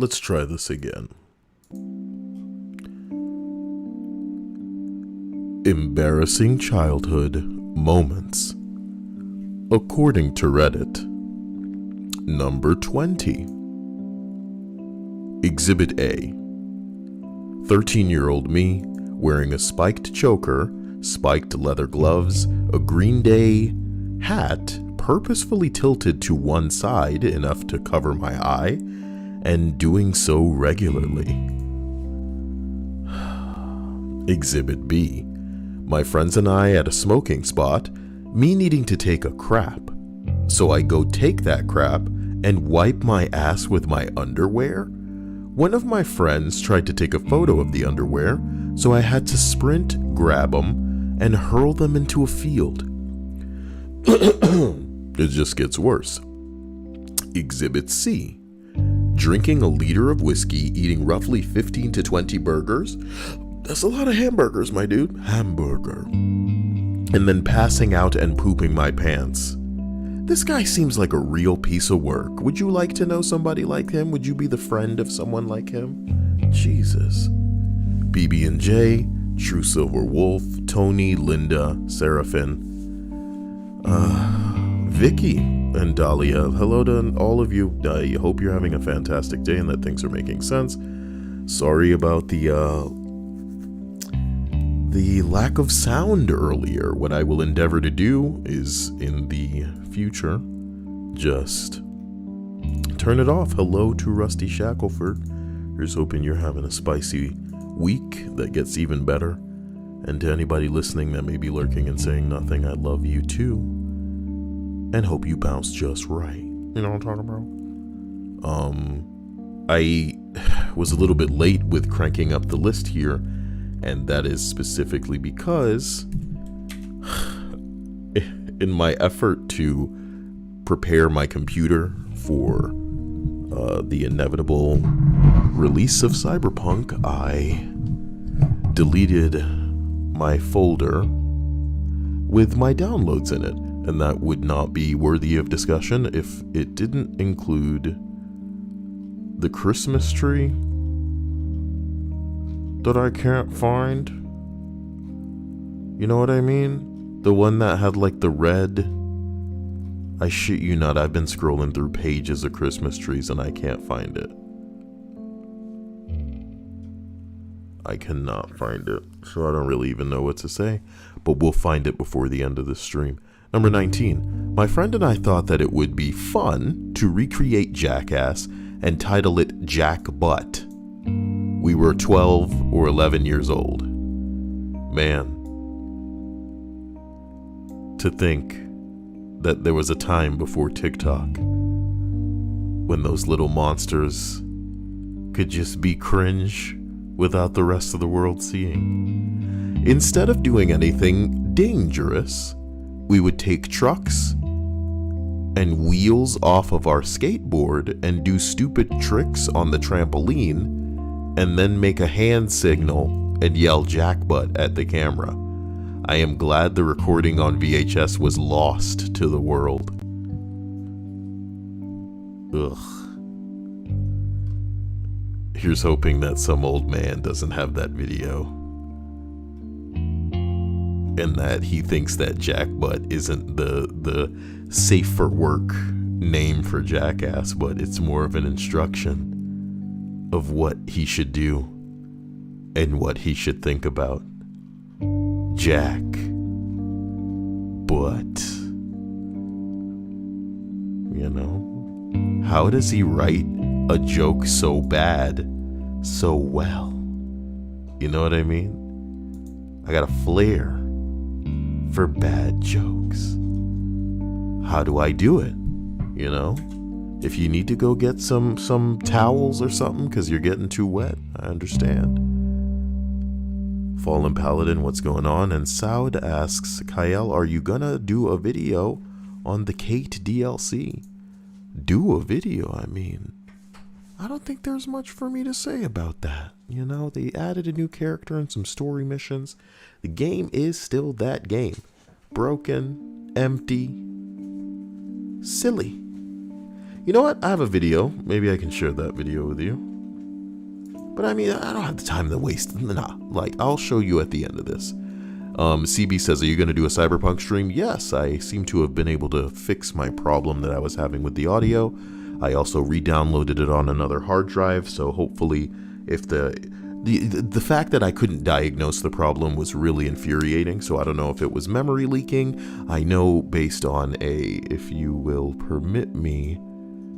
Let's try this again. Embarrassing childhood moments. According to Reddit. Number 20. Exhibit A. 13-year-old me, wearing a spiked choker, spiked leather gloves, a Green Day hat purposefully tilted to one side enough to cover my eye, and doing so regularly. Exhibit B. My friends and I at a smoking spot, me needing to take a crap. So I go take that crap and wipe my ass with my underwear. One of my friends tried to take a photo of the underwear, so I had to sprint, grab them, and hurl them into a field. It just gets worse. Exhibit C. Drinking a liter of whiskey, eating roughly 15 to 20 burgers. That's a lot of hamburgers, my dude. Hamburger. And then passing out and pooping my pants. This guy seems like a real piece of work. Would you like to know somebody like him? Would you be the friend of someone like him? Jesus. BB&J, True Silver Wolf, Tony, Linda, Seraphin, Vicky, and Dahlia. Hello to all of you. I hope you're having a fantastic day and that things are making sense. Sorry about the lack of sound earlier. What I will endeavor to do is, in the future, just turn it off. Hello to Rusty Shackelford. Here's hoping you're having a spicy week that gets even better. And to anybody listening that may be lurking and saying nothing, I love you too. And hope you bounce just right. You know what I'm talking about? I was a little bit late with cranking up the list here, and that is specifically because in my effort to prepare my computer for the inevitable release of Cyberpunk, I deleted my folder with my downloads in it, and that would not be worthy of discussion if it didn't include the Christmas tree that I can't find. You know what I mean? The one that had like the red. I shit you not, I've been scrolling through pages of Christmas trees and I can't find it. I cannot find it, so I don't really even know what to say, but we'll find it before the end of the stream. Number 19. My friend and I thought that it would be fun to recreate Jackass and title it Jack Butt. We were 12 or 11 years old. Man, to think that there was a time before TikTok when those little monsters could just be cringe without the rest of the world seeing. Instead of doing anything dangerous, we would take trucks and wheels off of our skateboard and do stupid tricks on the trampoline, and then make a hand signal and yell jackbutt at the camera. I am glad the recording on VHS was lost to the world. Ugh. Here's hoping that some old man doesn't have that video, and that he thinks that jackbutt isn't the safe for work name for Jackass, but it's more of an instruction of what he should do and what he should think about. Jack Butt. You know? How does he write a joke so bad so well? You know what I mean? I got a flair for bad jokes. How do I do it? You know? If you need to go get some towels or something because you're getting too wet, I understand. Fallen Paladin, what's going on? And Saud asks, Kyle, are you gonna do a video on the Kate DLC? Do a video, I mean. I don't think there's much for me to say about that. You know, they added a new character and some story missions. The game is still that game. Broken, empty, silly. You know what? I have a video. Maybe I can share that video with you. But I mean, I don't have the time to waste. Nah, like, I'll show you at the end of this. CB says, are you going to do a Cyberpunk stream? Yes, I seem to have been able to fix my problem that I was having with the audio. I also re-downloaded it on another hard drive, so hopefully if the fact that I couldn't diagnose the problem was really infuriating, so I don't know if it was memory leaking. I know based on if you will permit me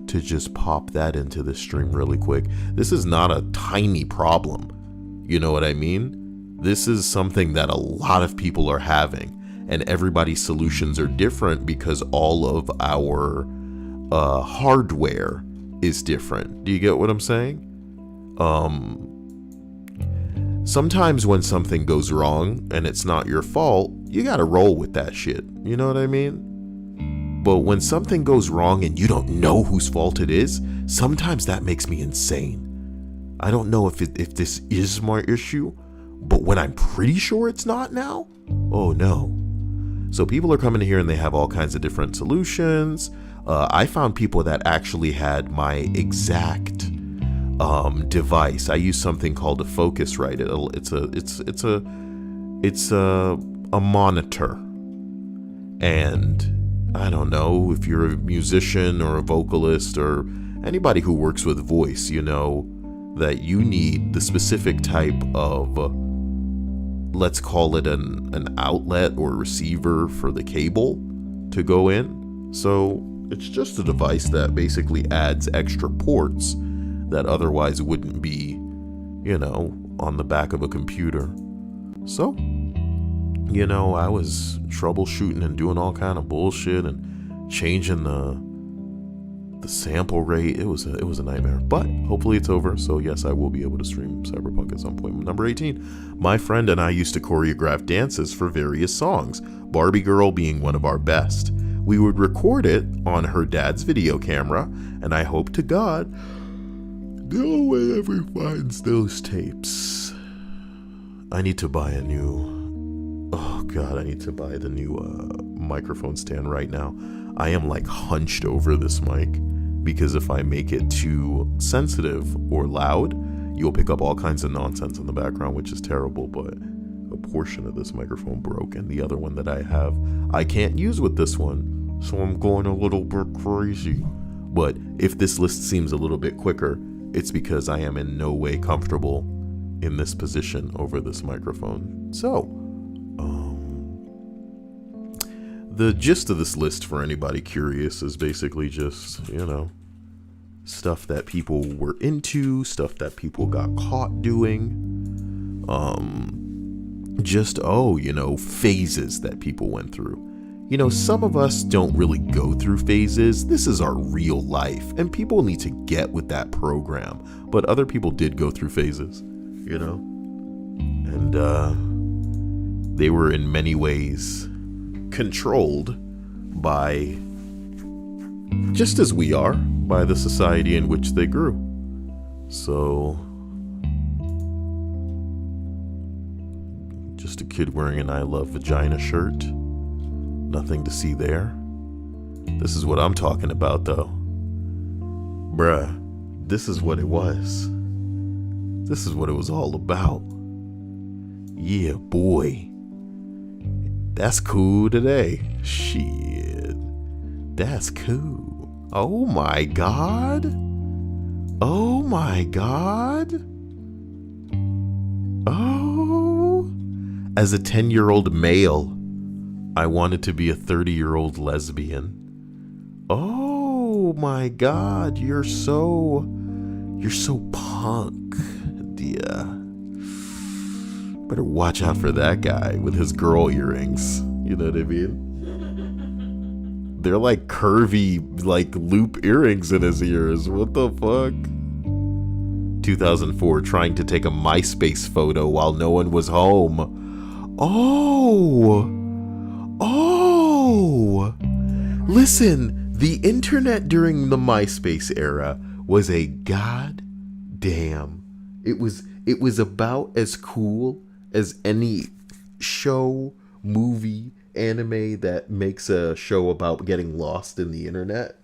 to just pop that into the stream really quick, this is not a tiny problem. You know what I mean? This is something that a lot of people are having, and everybody's solutions are different because all of our hardware is different. Do you get what I'm saying? Sometimes when something goes wrong and it's not your fault, you gotta roll with that shit. You know what I mean? But when something goes wrong and you don't know whose fault it is, sometimes that makes me insane. I don't know if this is my issue, but when I'm pretty sure it's not now, oh no. So people are coming here and they have all kinds of different solutions. I found people that actually had my exact device. I use something called a Focusrite. It's a monitor, and I don't know if you're a musician or a vocalist or anybody who works with voice, you know that you need the specific type of let's call it an outlet or receiver for the cable to go in. So it's just a device that basically adds extra ports that otherwise wouldn't be, you know, on the back of a computer. So, you know, I was troubleshooting and doing all kind of bullshit and changing the sample rate. It was a nightmare, but hopefully it's over. So yes, I will be able to stream Cyberpunk at some point. Number 18, my friend and I used to choreograph dances for various songs, Barbie Girl being one of our best. We would record it on her dad's video camera, and I hope to God no one ever finds those tapes. I need to buy the new microphone stand right now. I am like hunched over this mic because if I make it too sensitive or loud, you'll pick up all kinds of nonsense in the background, which is terrible. But a portion of this microphone broke, and the other one that I have, I can't use with this one. So I'm going a little bit crazy. But if this list seems a little bit quicker, it's because I am in no way comfortable in this position over this microphone. So, the gist of this list for anybody curious is basically just, you know, stuff that people were into, stuff that people got caught doing, phases that people went through. You know, some of us don't really go through phases. This is our real life, and people need to get with that program. But other people did go through phases, you know? And they were in many ways controlled by, just as we are, by the society in which they grew. So, just a kid wearing an I Love Vagina shirt. Nothing to see there. This is what I'm talking about, though. Bruh, this is what it was. This is what it was all about. Yeah, boy. That's cool today. Shit. That's cool. Oh my God. Oh my God. Oh. As a 10-year-old male, I wanted to be a 30-year-old lesbian. Oh my God, you're so punk, dear. Better watch out for that guy with his girl earrings. You know what I mean? They're like curvy, like loop earrings in his ears. What the fuck? 2004, trying to take a MySpace photo while no one was home. Oh! Listen, the internet during the MySpace era was a goddamn. It was about as cool as any show, movie, anime that makes a show about getting lost in the internet.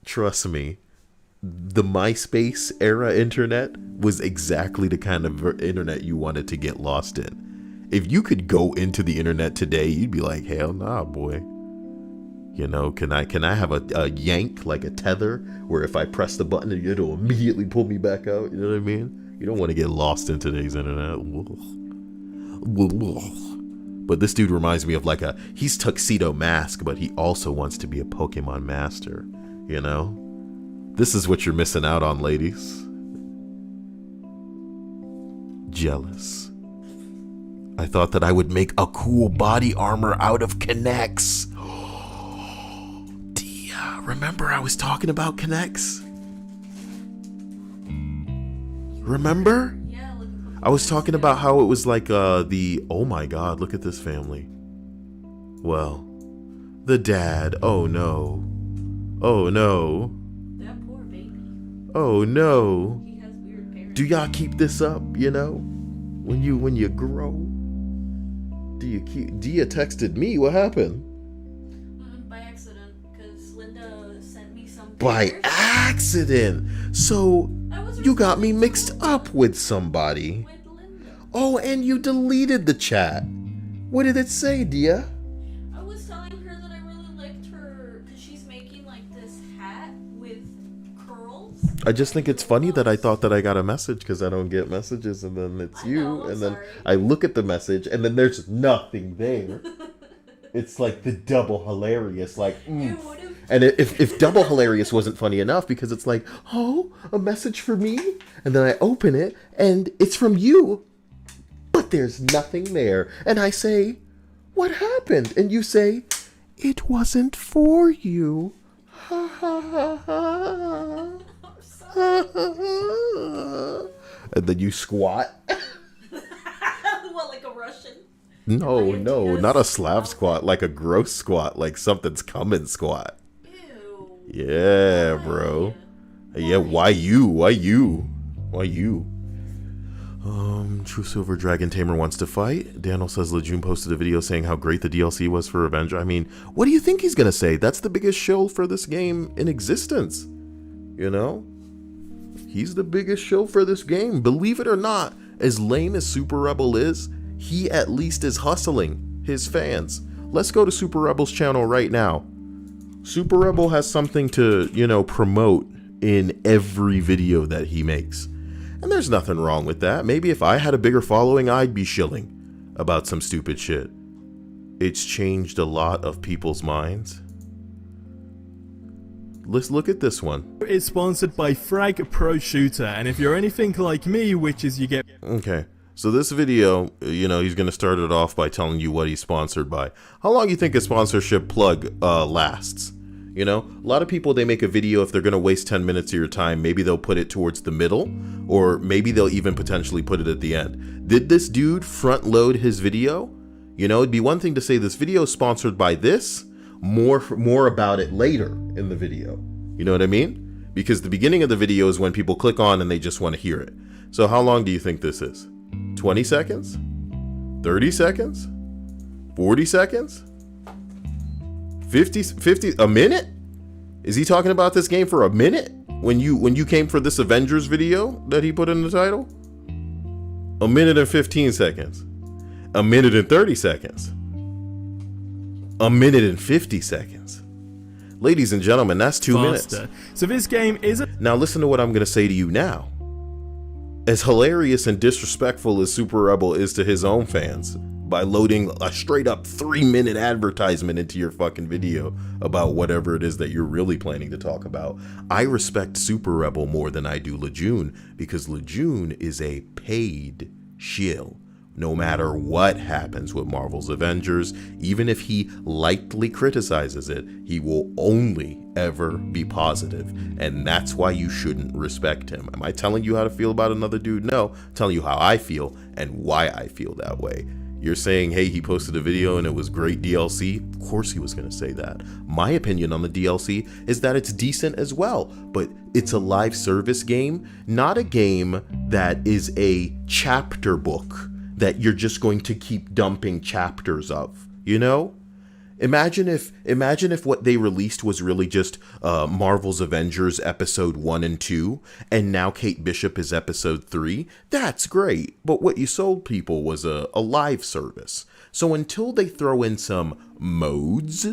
Trust me, the MySpace era internet was exactly the kind of internet you wanted to get lost in. If you could go into the internet today, you'd be like, hell nah, boy. You know, can I have a yank, like a tether, where if I press the button, it'll immediately pull me back out? You know what I mean? You don't want to get lost in today's internet. But this dude reminds me of like he's Tuxedo Mask, but he also wants to be a Pokemon master, you know? This is what you're missing out on, ladies. Jealous. I thought that I would make a cool body armor out of Connects. Dia, remember I was talking about Connects? Remember? Yeah, I was talking about how it was like oh my god, look at this family. Well, the dad, oh no. Oh no. That poor baby. Oh no. He has weird parents. Do y'all keep this up, you know? When you grow? Dia texted me, what happened? By accident, because Linda sent me some By pictures. accident. So you got me mixed up with somebody. With Linda. Oh, and you deleted the chat. What did it say, Dia? I was telling her that I really liked her because she's making like this hat with curls. I just think it's funny that I thought that I got a message because I don't get messages, and then it's you, know, I'm and then sorry. I look at the message, and then there's nothing there. It's like the double hilarious, like, It would've- and if double hilarious wasn't funny enough, because it's like, oh, a message for me, and then I open it, and it's from you, but there's nothing there, and I say, what happened? And you say, it wasn't for you. Ha ha ha ha. I'm sorry. And then you squat. What, like a Russian? No, Like a no, DS? not a Slav squat, like a gross squat, like something's coming squat. Ew. Yeah, bro. Yeah, why you? Why you? Why you? True Silver Dragon Tamer wants to fight. Daniel says Lejeune posted a video saying how great the DLC was for Avenger. I mean, what do you think he's gonna say? That's the biggest shill for this game in existence. You know? He's the biggest shill for this game. Believe it or not, as lame as Super Rebel is, he at least is hustling his fans. Let's go to Super Rebel's channel right now. Super Rebel has something to, you know, promote in every video that he makes. And there's nothing wrong with that. Maybe if I had a bigger following, I'd be shilling about some stupid shit. It's changed a lot of people's minds. Let's look at this one. It's sponsored by Frag Pro Shooter, and if you're anything like me, which is you get... Okay, so this video, you know, he's going to start it off by telling you what he's sponsored by. How long do you think a sponsorship plug lasts? You know, a lot of people, they make a video, if they're going to waste 10 minutes of your time, maybe they'll put it towards the middle, or maybe they'll even potentially put it at the end. Did this dude front load his video? You know, it'd be one thing to say this video is sponsored by this, more about it later in the video. You know what I mean? Because the beginning of the video is when people click on and they just want to hear it. So how long do you think this is? 20 seconds? 30 seconds? 40 seconds? 50, a minute? Is he talking about this game for a minute? When you came for this Avengers video that he put in the title? A minute and 15 seconds. A minute and 30 seconds. A minute and 50 seconds. Ladies and gentlemen, that's 2 minutes. So this game is a... Now listen to what I'm going to say to you now. As hilarious and disrespectful as Super Rebel is to his own fans, by loading a straight up 3-minute advertisement into your fucking video about whatever it is that you're really planning to talk about, I respect Super Rebel more than I do Lejeune, because Lejeune is a paid shill. No matter what happens with Marvel's Avengers, even if he lightly criticizes it, he will only ever be positive, and that's why you shouldn't respect him. Am I telling you how to feel about another dude? No, I'm telling you how I feel and why I feel that way. You're saying, hey, he posted a video and it was great DLC. Of course he was going to say that. My opinion on the DLC is that it's decent as well, but it's a live service game, not a game that is a chapter book that you're just going to keep dumping chapters of, you know? Imagine if what they released was really just Marvel's Avengers episode 1 and 2, and now Kate Bishop is episode 3. That's great. But what you sold people was a live service. So until they throw in some modes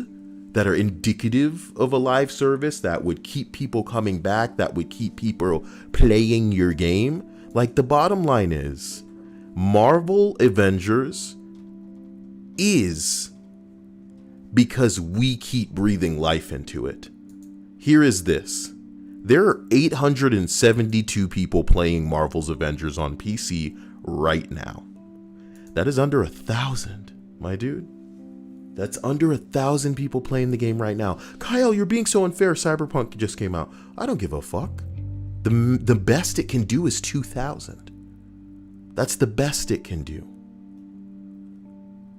that are indicative of a live service that would keep people coming back, that would keep people playing your game, like, the bottom line is, Marvel Avengers is because we keep breathing life into it. Here is this. There are 872 people playing Marvel's Avengers on PC right now. That is under 1,000, my dude. That's under 1,000 people playing the game right now. Kyle, you're being so unfair. Cyberpunk just came out. I don't give a fuck. The best it can do is 2,000. That's the best it can do.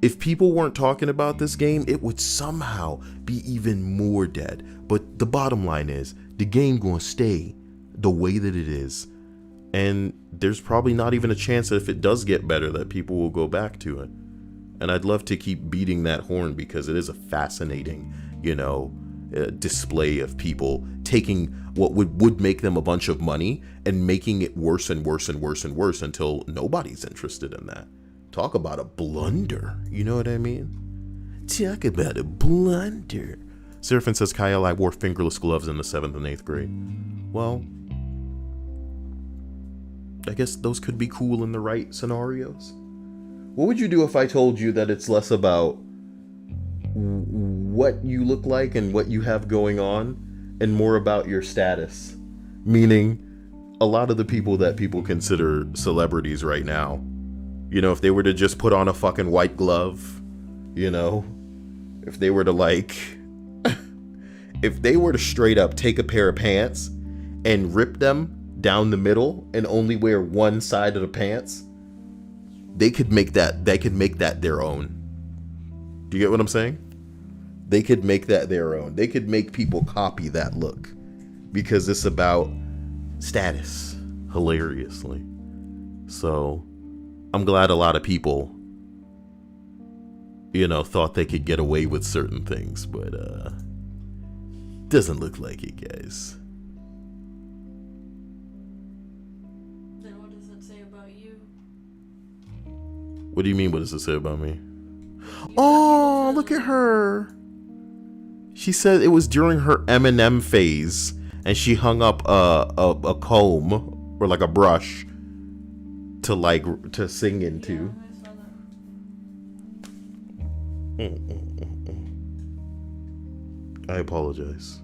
If people weren't talking about this game, it would somehow be even more dead. But the bottom line is, the game gonna stay the way that it is. And there's probably not even a chance that if it does get better that people will go back to it. And I'd love to keep beating that horn because it is a fascinating, display of people taking what would make them a bunch of money and making it worse and worse and worse and worse until nobody's interested in that. Talk about a blunder. You know what I mean? Talk about a blunder. Seraphin says, Kyle, I wore fingerless gloves in the 7th and 8th grade. Well, I guess those could be cool in the right scenarios. What would you do if I told you that it's less about what you look like and what you have going on and more about your status? Meaning, a lot of the people that people consider celebrities right now, if they were to just put on a fucking white glove, if they were to if they were to straight up take a pair of pants and rip them down the middle and only wear one side of the pants, they could make that their own. Do you get what I'm saying? They could make that their own. They could make people copy that look because it's about status, hilariously. So I'm glad a lot of people, thought they could get away with certain things, but doesn't look like it, guys. Then what does it say about you? What do you mean, what does it say about me? Oh, look at her. She said it was during her Eminem phase, and she hung up a comb or like a brush to sing into. Yeah, I saw that. I apologize.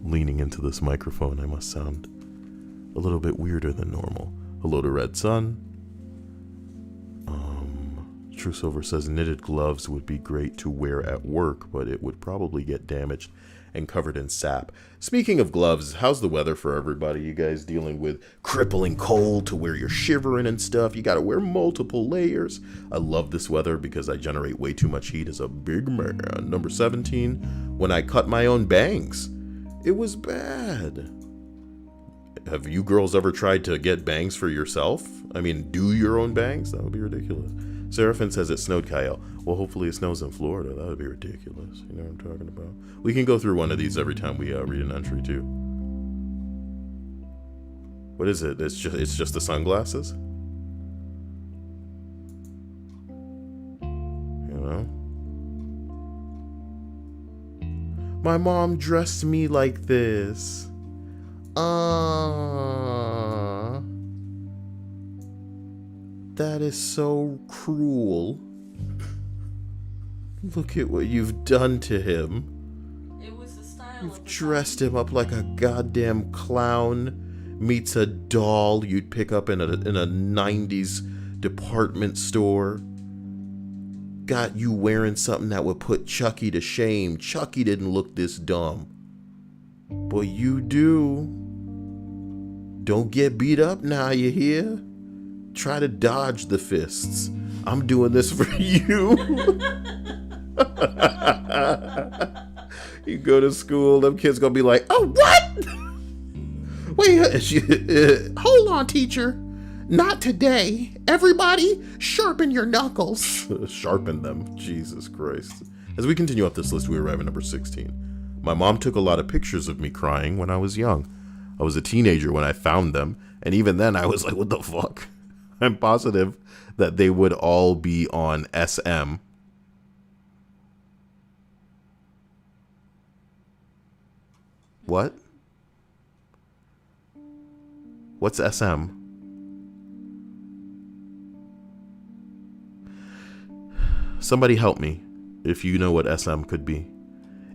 Leaning into this microphone, I must sound a little bit weirder than normal. Hello to Red Sun. True Silver says knitted gloves would be great to wear at work, but it would probably get damaged and covered in sap. Speaking of gloves, how's the weather for everybody? You guys dealing with crippling cold to where you're shivering and stuff? You gotta wear multiple layers. I love this weather because I generate way too much heat as a big man. Number 17, when I cut my own bangs, it was bad. Have you girls ever tried to get bangs for yourself? I mean, do your own bangs? That would be ridiculous. Seraphin says it snowed, Kyle. Well, hopefully it snows in Florida. That would be ridiculous. You know what I'm talking about? We can go through one of these every time we read an entry, too. What is it? It's just the sunglasses? My mom dressed me like this. That is so cruel. Look at what you've done to him. It was the style. You've dressed him up like a goddamn clown meets a doll you'd pick up in a 90s department store. Got you wearing something that would put Chucky to shame. Chucky didn't look this dumb. But you do. Don't get beat up now, you hear? Try to dodge the fists. I'm doing this for you. You go to school, them kids gonna be like, oh, what? Wait, hold on, teacher. Not today. Everybody, sharpen your knuckles. Sharpen them. Jesus Christ. As we continue up this list, we arrive at number 16. My mom took a lot of pictures of me crying when I was young. I was a teenager when I found them, and even then I was like, what the fuck? I'm positive that they would all be on SM. What? What's SM? Somebody help me if you know what SM could be.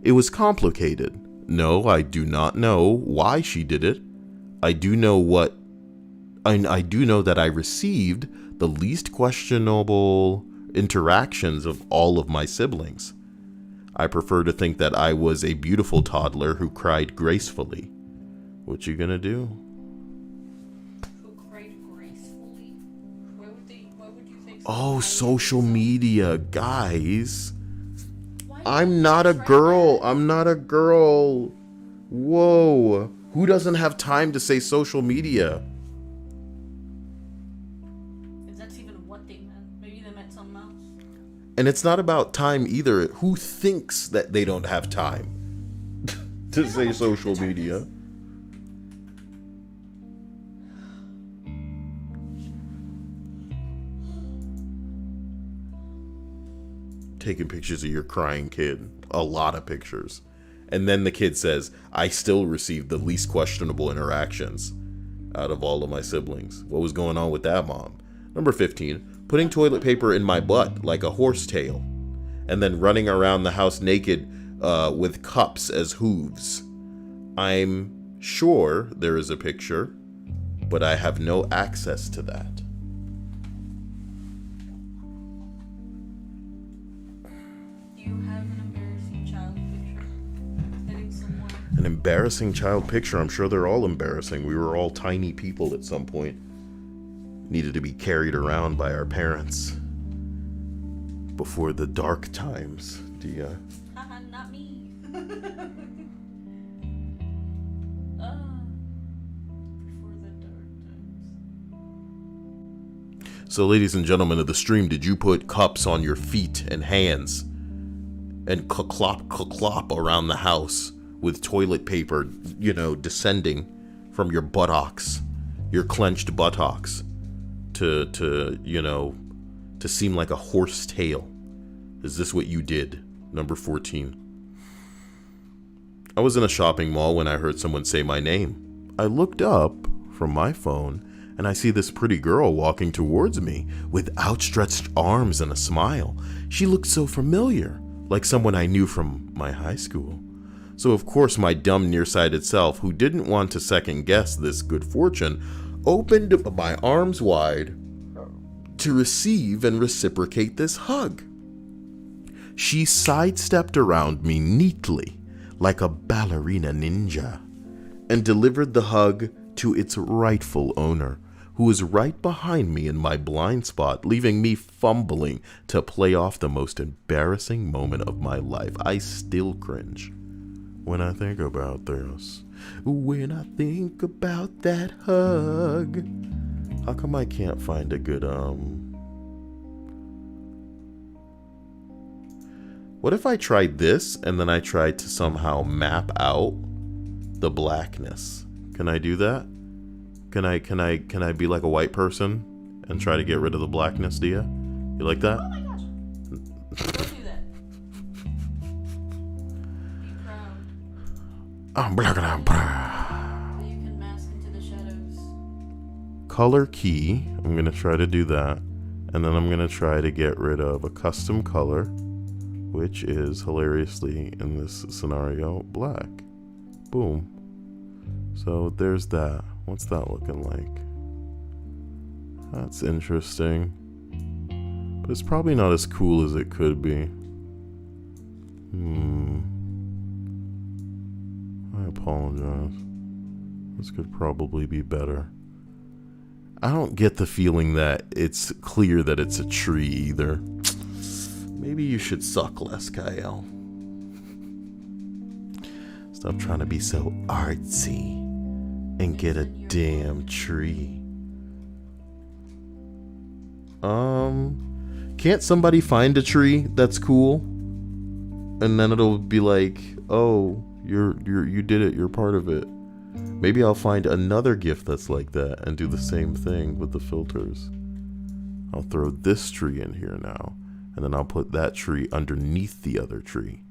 It was complicated. No, I do not know why she did it. I do know that I received the least questionable interactions of all of my siblings. I prefer to think that I was a beautiful toddler who cried gracefully. What you gonna do? Who cried gracefully? Why would you think? Oh, social media, guys. Why I'm not a girl. I'm not a girl. Whoa. Who doesn't have time to say social media? If that's even what they meant. Maybe they meant something else. And it's not about time either. Who thinks that they don't have time to say social media? Taking pictures of your crying kid. A lot of pictures. And then the kid says, I still received the least questionable interactions out of all of my siblings. What was going on with that, mom? Number 15. Putting toilet paper in my butt like a horse tail, and then running around the house naked with cups as hooves. I'm sure there is a picture, but I have no access to that. Do you have an embarrassing child picture? Hitting someone? An embarrassing child picture? I'm sure they're all embarrassing. We were all tiny people at some point. Needed to be carried around by our parents before the dark times. Do ya? Haha, not me. Before the dark times. So, ladies and gentlemen of the stream, did you put cups on your feet and hands and clop around the house with toilet paper, descending from your buttocks, your clenched buttocks? To seem like a horse tail. Is this what you did? Number 14. I was in a shopping mall when I heard someone say my name. I looked up from my phone and I see this pretty girl walking towards me with outstretched arms and a smile. She looked so familiar, like someone I knew from my high school. So of course my dumb nearsighted self, who didn't want to second guess this good fortune, opened my arms wide to receive and reciprocate this hug. She sidestepped around me neatly, like a ballerina ninja, and delivered the hug to its rightful owner, who was right behind me in my blind spot, leaving me fumbling to play off the most embarrassing moment of my life. I still cringe when I think about this. When I think about that hug. How come I can't find a good, What if I tried this and then I tried to somehow map out the blackness? Can I do that? Can I be like a white person and try to get rid of the blackness, Dia? You like that? Oh my gosh. Don't do that. Be proud. I'm black and I'm proud. That you can mask into the shadows. Color key. I'm going to try to do that. And then I'm going to try to get rid of a custom color, which is hilariously in this scenario black. Boom. So there's that. What's that looking like? That's interesting. But it's probably not as cool as it could be. I apologize. This could probably be better. I don't get the feeling that it's clear that it's a tree either. Maybe you should suck less, Kyle. Stop trying to be so artsy and get a damn tree. Can't somebody find a tree that's cool? and then it'll be like, oh, you did it, you're part of it. Maybe I'll find another GIF that's like that and do the same thing with the filters. I'll throw this tree in here now, and then I'll put that tree underneath the other tree.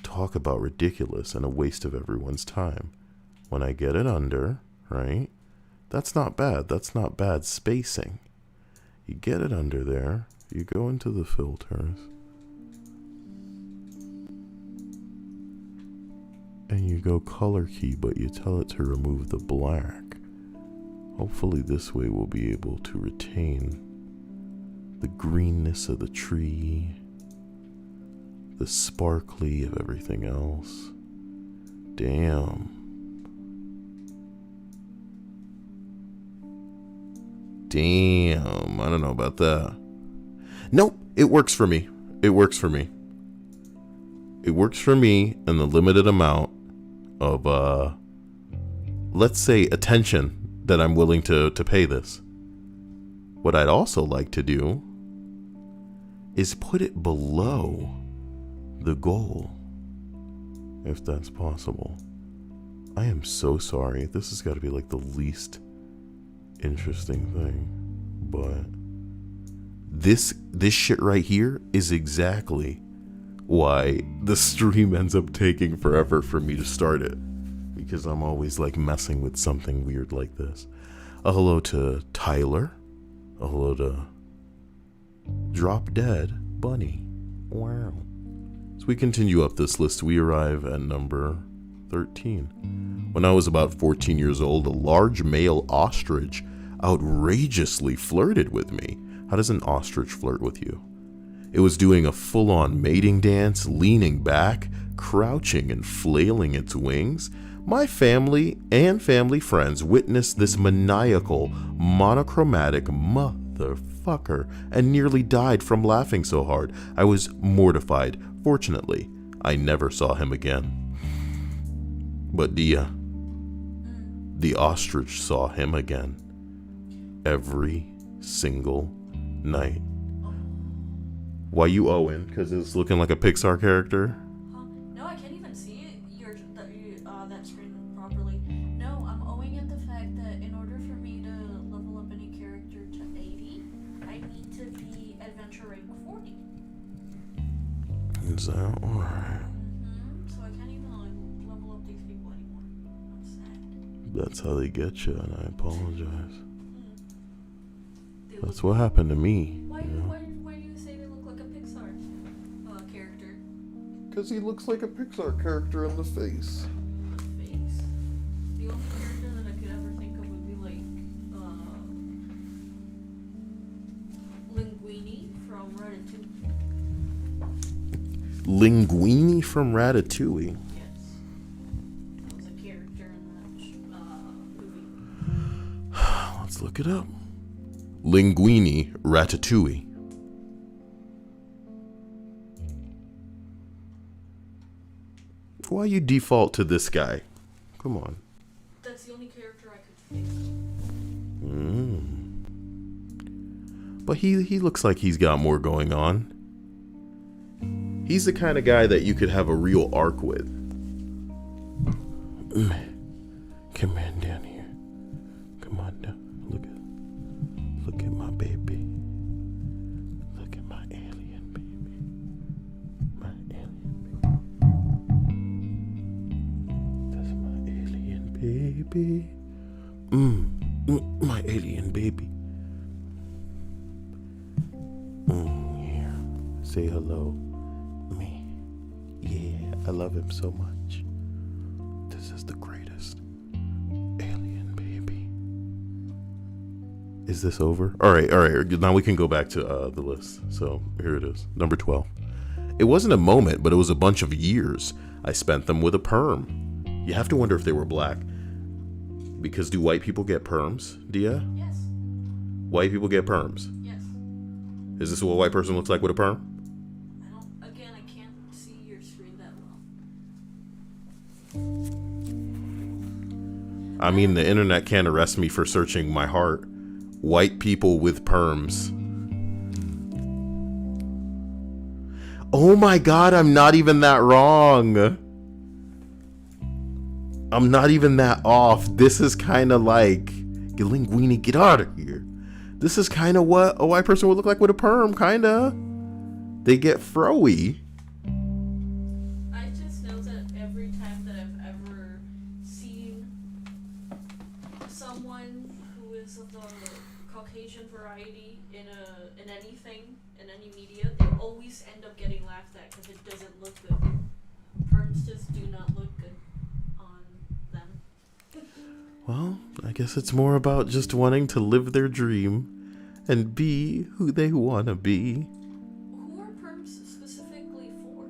Talk about ridiculous and a waste of everyone's time. When I get it under, right? That's not bad. That's not bad spacing. You get it under there. You go into the filters. And you go color key, but you tell it to remove the black. Hopefully this way we'll be able to retain the greenness of the tree, the sparkly of everything else. Damn. Damn, I don't know about that. Nope, it works for me. It works for me. It works for me in the limited amount of, let's say, attention that I'm willing to pay this. What I'd also like to do is put it below the goal, if that's possible. I am so sorry. This has got to be like the least interesting thing, but this shit right here is exactly why the stream ends up taking forever for me to start it, because I'm always like messing with something weird like this. A hello to Tyler. A hello to Drop Dead Bunny. Wow. As we continue up this list, we arrive at number 13. When I was about 14 years old, a large male ostrich outrageously flirted with me. How does an ostrich flirt with you? It was doing a full-on mating dance, leaning back, crouching and flailing its wings. My family and family friends witnessed this maniacal, monochromatic motherfucker and nearly died from laughing so hard. I was mortified. Fortunately, I never saw him again. But the ostrich saw him again. Every single night. Why you Owen? Because it's looking like a Pixar character? Huh? No, I can't even see it. That screen properly. No, I'm owing it the fact that in order for me to level up any character to 80, I need to be adventure rank 40. Is that alright? So I can't even level up these people anymore. I'm sad. That's how they get you, and I apologize. They That's look- what happened to me. Why You do know? you say they look like a Pixar character? Because he looks like a Pixar character in the face. Face. The only character that I could ever think of would be like Linguini from Ratatouille. Linguini from Ratatouille. Yes. That was a character in that movie. Let's look it up. Linguini Ratatouille. Why you default to this guy? Come on. That's the only character I could think of. But he looks like he's got more going on. He's the kind of guy that you could have a real arc with. Come on down here. Come on down. Look at my baby. Look at my alien baby. My alien baby. That's my alien baby. My alien baby. Here. Say hello. Me. Yeah, I love him so much. This is the greatest. Alien baby. Is this over? All right. Now we can go back to the list. So here it is. Number 12. It wasn't a moment, but it was a bunch of years. I spent them with a perm. You have to wonder if they were black. Because do white people get perms, Dia? Yes. White people get perms. Yes. Is this what a white person looks like with a perm? I can't see your screen that well. I mean, the internet can't arrest me for searching my heart. White people with perms. Oh my god, I'm not even that wrong. I'm not even that off. This is kind of like, Linguini, get out of here. This is kind of what a white person would look like with a perm, kind of. They get froey. I just know that every time that I've ever seen someone who is of the Caucasian variety in anything, in any media, they always end up getting laughed at because it doesn't look good. Perms just do not look good on them. Well, I guess it's more about just wanting to live their dream and be who they want to be. Who are perms specifically for?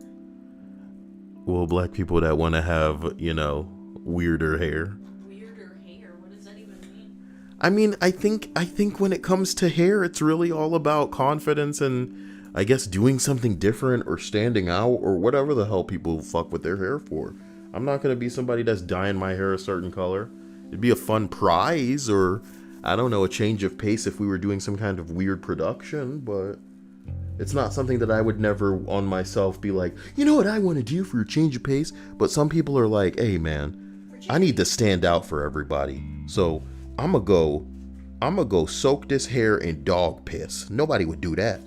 Well, black people that want to have, weirder hair. Weirder hair? What does that even mean? I mean, I think when it comes to hair, it's really all about confidence and I guess doing something different or standing out or whatever the hell people fuck with their hair for. I'm not going to be somebody that's dyeing my hair a certain color. It'd be a fun prize or, I don't know, a change of pace if we were doing some kind of weird production, but it's not something that I would never on myself be like, you know what I want to do for a change of pace? But some people are like, hey man, I need to stand out for everybody. So I'm gonna go soak this hair in dog piss. Nobody would do that.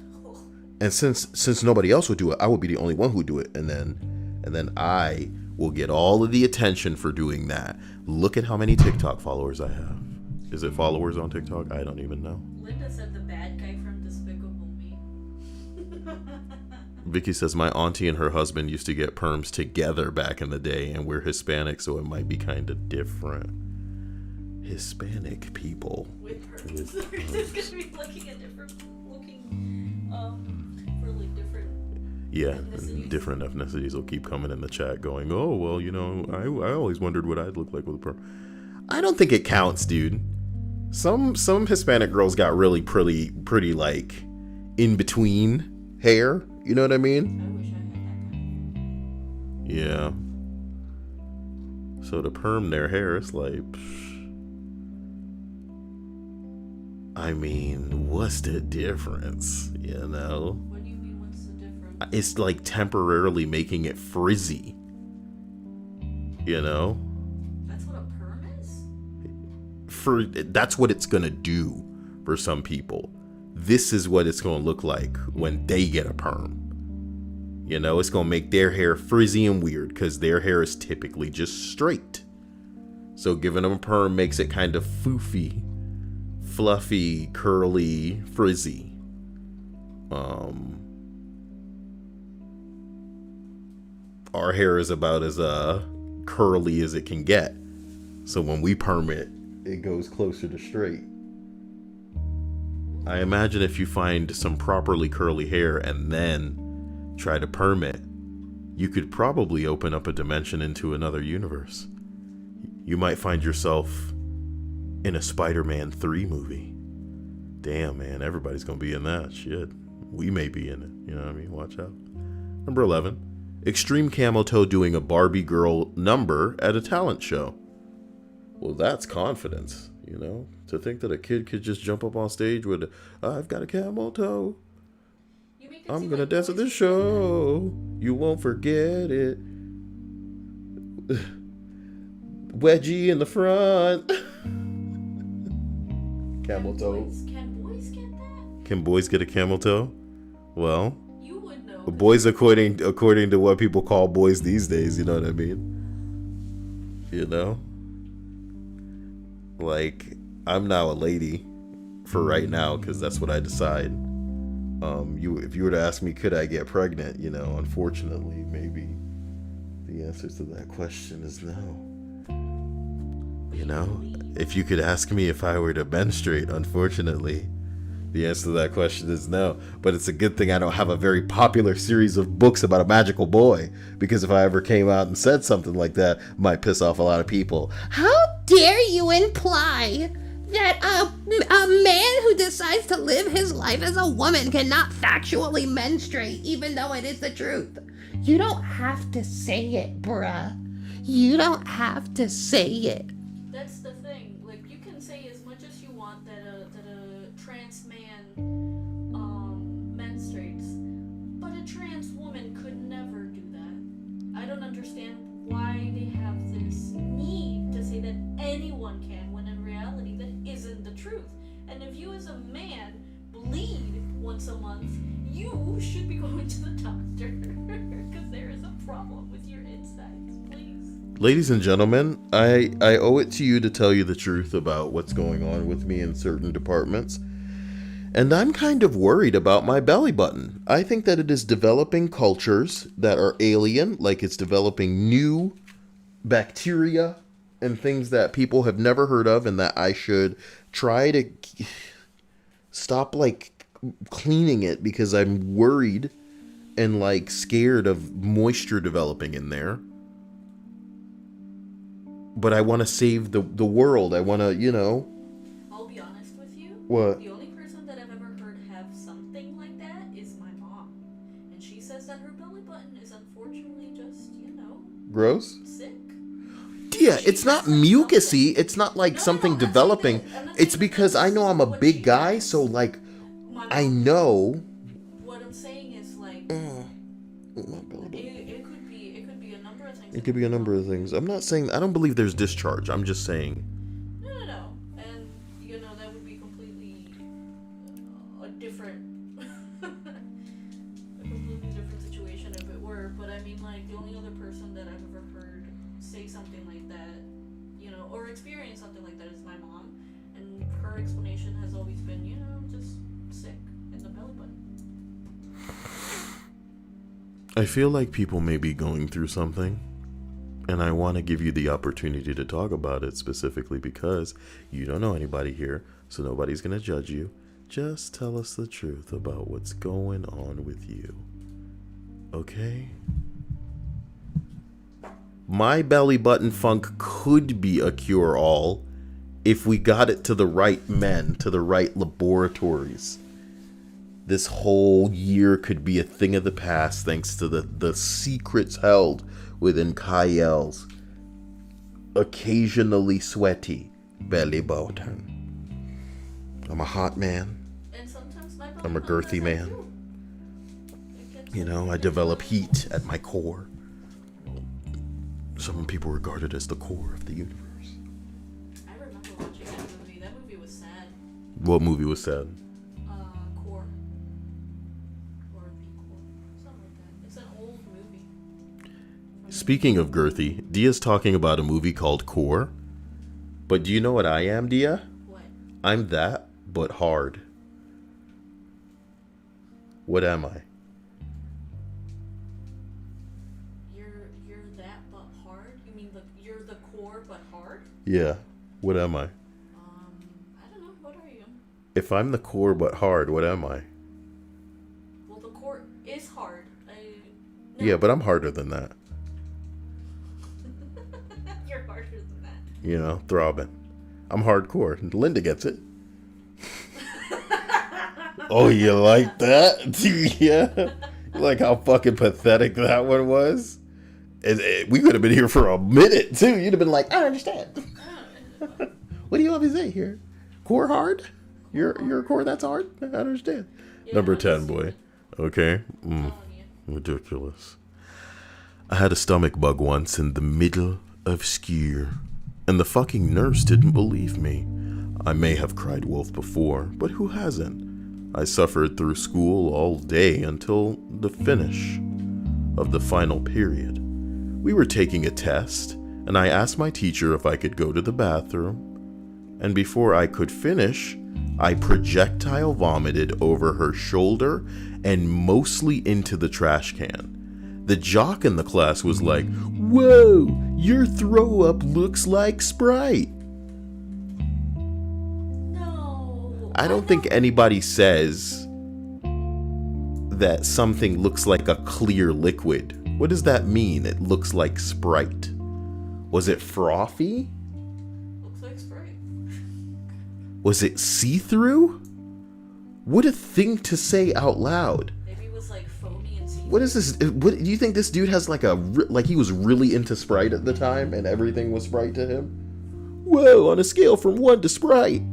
And since nobody else would do it, I would be the only one who would do it. And then I will get all of the attention for doing that. Look at how many TikTok followers I have. Is it followers on TikTok? I don't even know. Linda said the bad guy from Despicable Me. Vicky says my auntie and her husband used to get perms together back in the day, and we're Hispanic, so it might be kind of different. Hispanic people. With perms. They're just gonna be looking at different for like different ethnicities. Different ethnicities will keep coming in the chat going, oh, well, I always wondered what I'd look like with a perm. I don't think it counts, dude. Some Hispanic girls got really pretty like in between hair. You know what I mean? I wish I had that. Yeah. So to perm their hair, it's like, I mean, what's the difference? What do you mean, what's the difference? It's like temporarily making it frizzy. That's what a perm is? That's what it's gonna do for some people. This is what it's gonna look like when they get a perm. It's gonna make their hair frizzy and weird because their hair is typically just straight. So giving them a perm makes it kind of foofy, fluffy, curly, frizzy. Our hair is about as curly as it can get. So when we perm it, it goes closer to straight. I imagine if you find some properly curly hair and then try to perm it, you could probably open up a dimension into another universe. You might find yourself in a Spider-Man 3 movie. Damn, man, everybody's gonna be in that. Shit. We may be in it. You know what I mean? Watch out. Number 11. Extreme Camel Toe doing a Barbie girl number at a talent show. Well, that's confidence, to think that a kid could just jump up on stage with, I've got a camel toe. I'm gonna dance at this show. You won't forget it. Wedgie in the front. Camel toe. Can boys get that? Can boys get a camel toe? Well, You would know. boys according to what people call boys these days, you know what I mean? Like, I'm now a lady for right now because that's what I decide. If you were to ask me, could I get pregnant? Unfortunately, maybe the answer to that question is no. If you could ask me if I were to menstruate, unfortunately, the answer to that question is no. But it's a good thing I don't have a very popular series of books about a magical boy, because if I ever came out and said something like that, it might piss off a lot of people. How dare you imply that a man who decides to live his life as a woman cannot factually menstruate, even though it is the truth? You don't have to say it, bruh. You don't have to say it. That's the thing. Like, you can say as much as you want that a trans man menstruates, but a trans woman And if you as a man bleed once a month, you should be going to the doctor. Because there is a problem with your insides, please. Ladies and gentlemen, I owe it to you to tell you the truth about what's going on with me in certain departments. And I'm kind of worried about my belly button. I think that it is developing cultures that are alien, like it's developing new bacteria and things that people have never heard of, and that I should try to stop, like, cleaning it because I'm worried and, like, scared of moisture developing in there. But I want to save the world. I want to, you know. I'll be honest with you. What? The only person that I've ever heard have something like that is my mom. And she says that her belly button is unfortunately just, you know, Gross? sick. Yeah, it's not mucusy. It's not like something developing. It's because I know I'm a big guy, so, like, I know. What I'm saying is, like, it could be a number of things. It could be a number of things. I'm not saying, I don't believe there's discharge. I'm just saying. No. And, you know, that would be completely a completely different situation if it were. But I mean, like, the only other person that I've ever heard say something like that, you know, or experience something like that is my mom. And her explanation has always been, you know, just sick in the belly button. I feel like people may be going through something, and I want to give you the opportunity to talk about it, specifically because you don't know anybody here, so nobody's going to judge you. Just tell us the truth about what's going on with you. Okay? My belly button funk could be a cure-all if we got it to the right men, to the right laboratories. This whole year could be a thing of the past thanks to the secrets held within Kyle's occasionally sweaty belly button. I'm a hot man. And sometimes my I'm a girthy man. You know, I develop heat at my core. Some people regard it as the core of the universe. I remember watching that movie. That movie was sad. What movie was sad? Core. Or The Core. Something like that. It's an old movie. Speaking of girthy, Dia's talking about a movie called Core. But do you know what I am, Dia? What? I'm that, but hard. What am I? You're that but hard? You mean you're the core but hard? Yeah. What am I? I don't know. What are you? If I'm the core but hard, what am I? Well, the core is hard. No. Yeah, but I'm harder than that. You're harder than that. You know, throbbing. I'm hardcore. Linda gets it. Oh, you like that? Yeah. You like how fucking pathetic that one was? We could have been here for a minute, too. You'd have been like, I don't understand. What do you want me to say here? Core hard? You're a core that's hard? I don't understand. Yeah, Number 10, boy. Okay. Ridiculous. I had a stomach bug once in the middle of skier, and the fucking nurse didn't believe me. I may have cried wolf before, but who hasn't? I suffered through school all day until the finish of the final period. We were taking a test, and I asked my teacher if I could go to the bathroom, and before I could finish, I projectile vomited over her shoulder and mostly into the trash can. The jock in the class was like, "Whoa, your throw up looks like Sprite." No. I don't think anybody says that something looks like a clear liquid. What does that mean? It looks like Sprite. Was it frothy? Looks like Sprite. Was it see-through? What a thing to say out loud. Maybe it was like foamy and see-through. What is this? What do you think this dude has like like he was really into Sprite at the time and everything was Sprite to him? Whoa, on a scale from 1 to Sprite.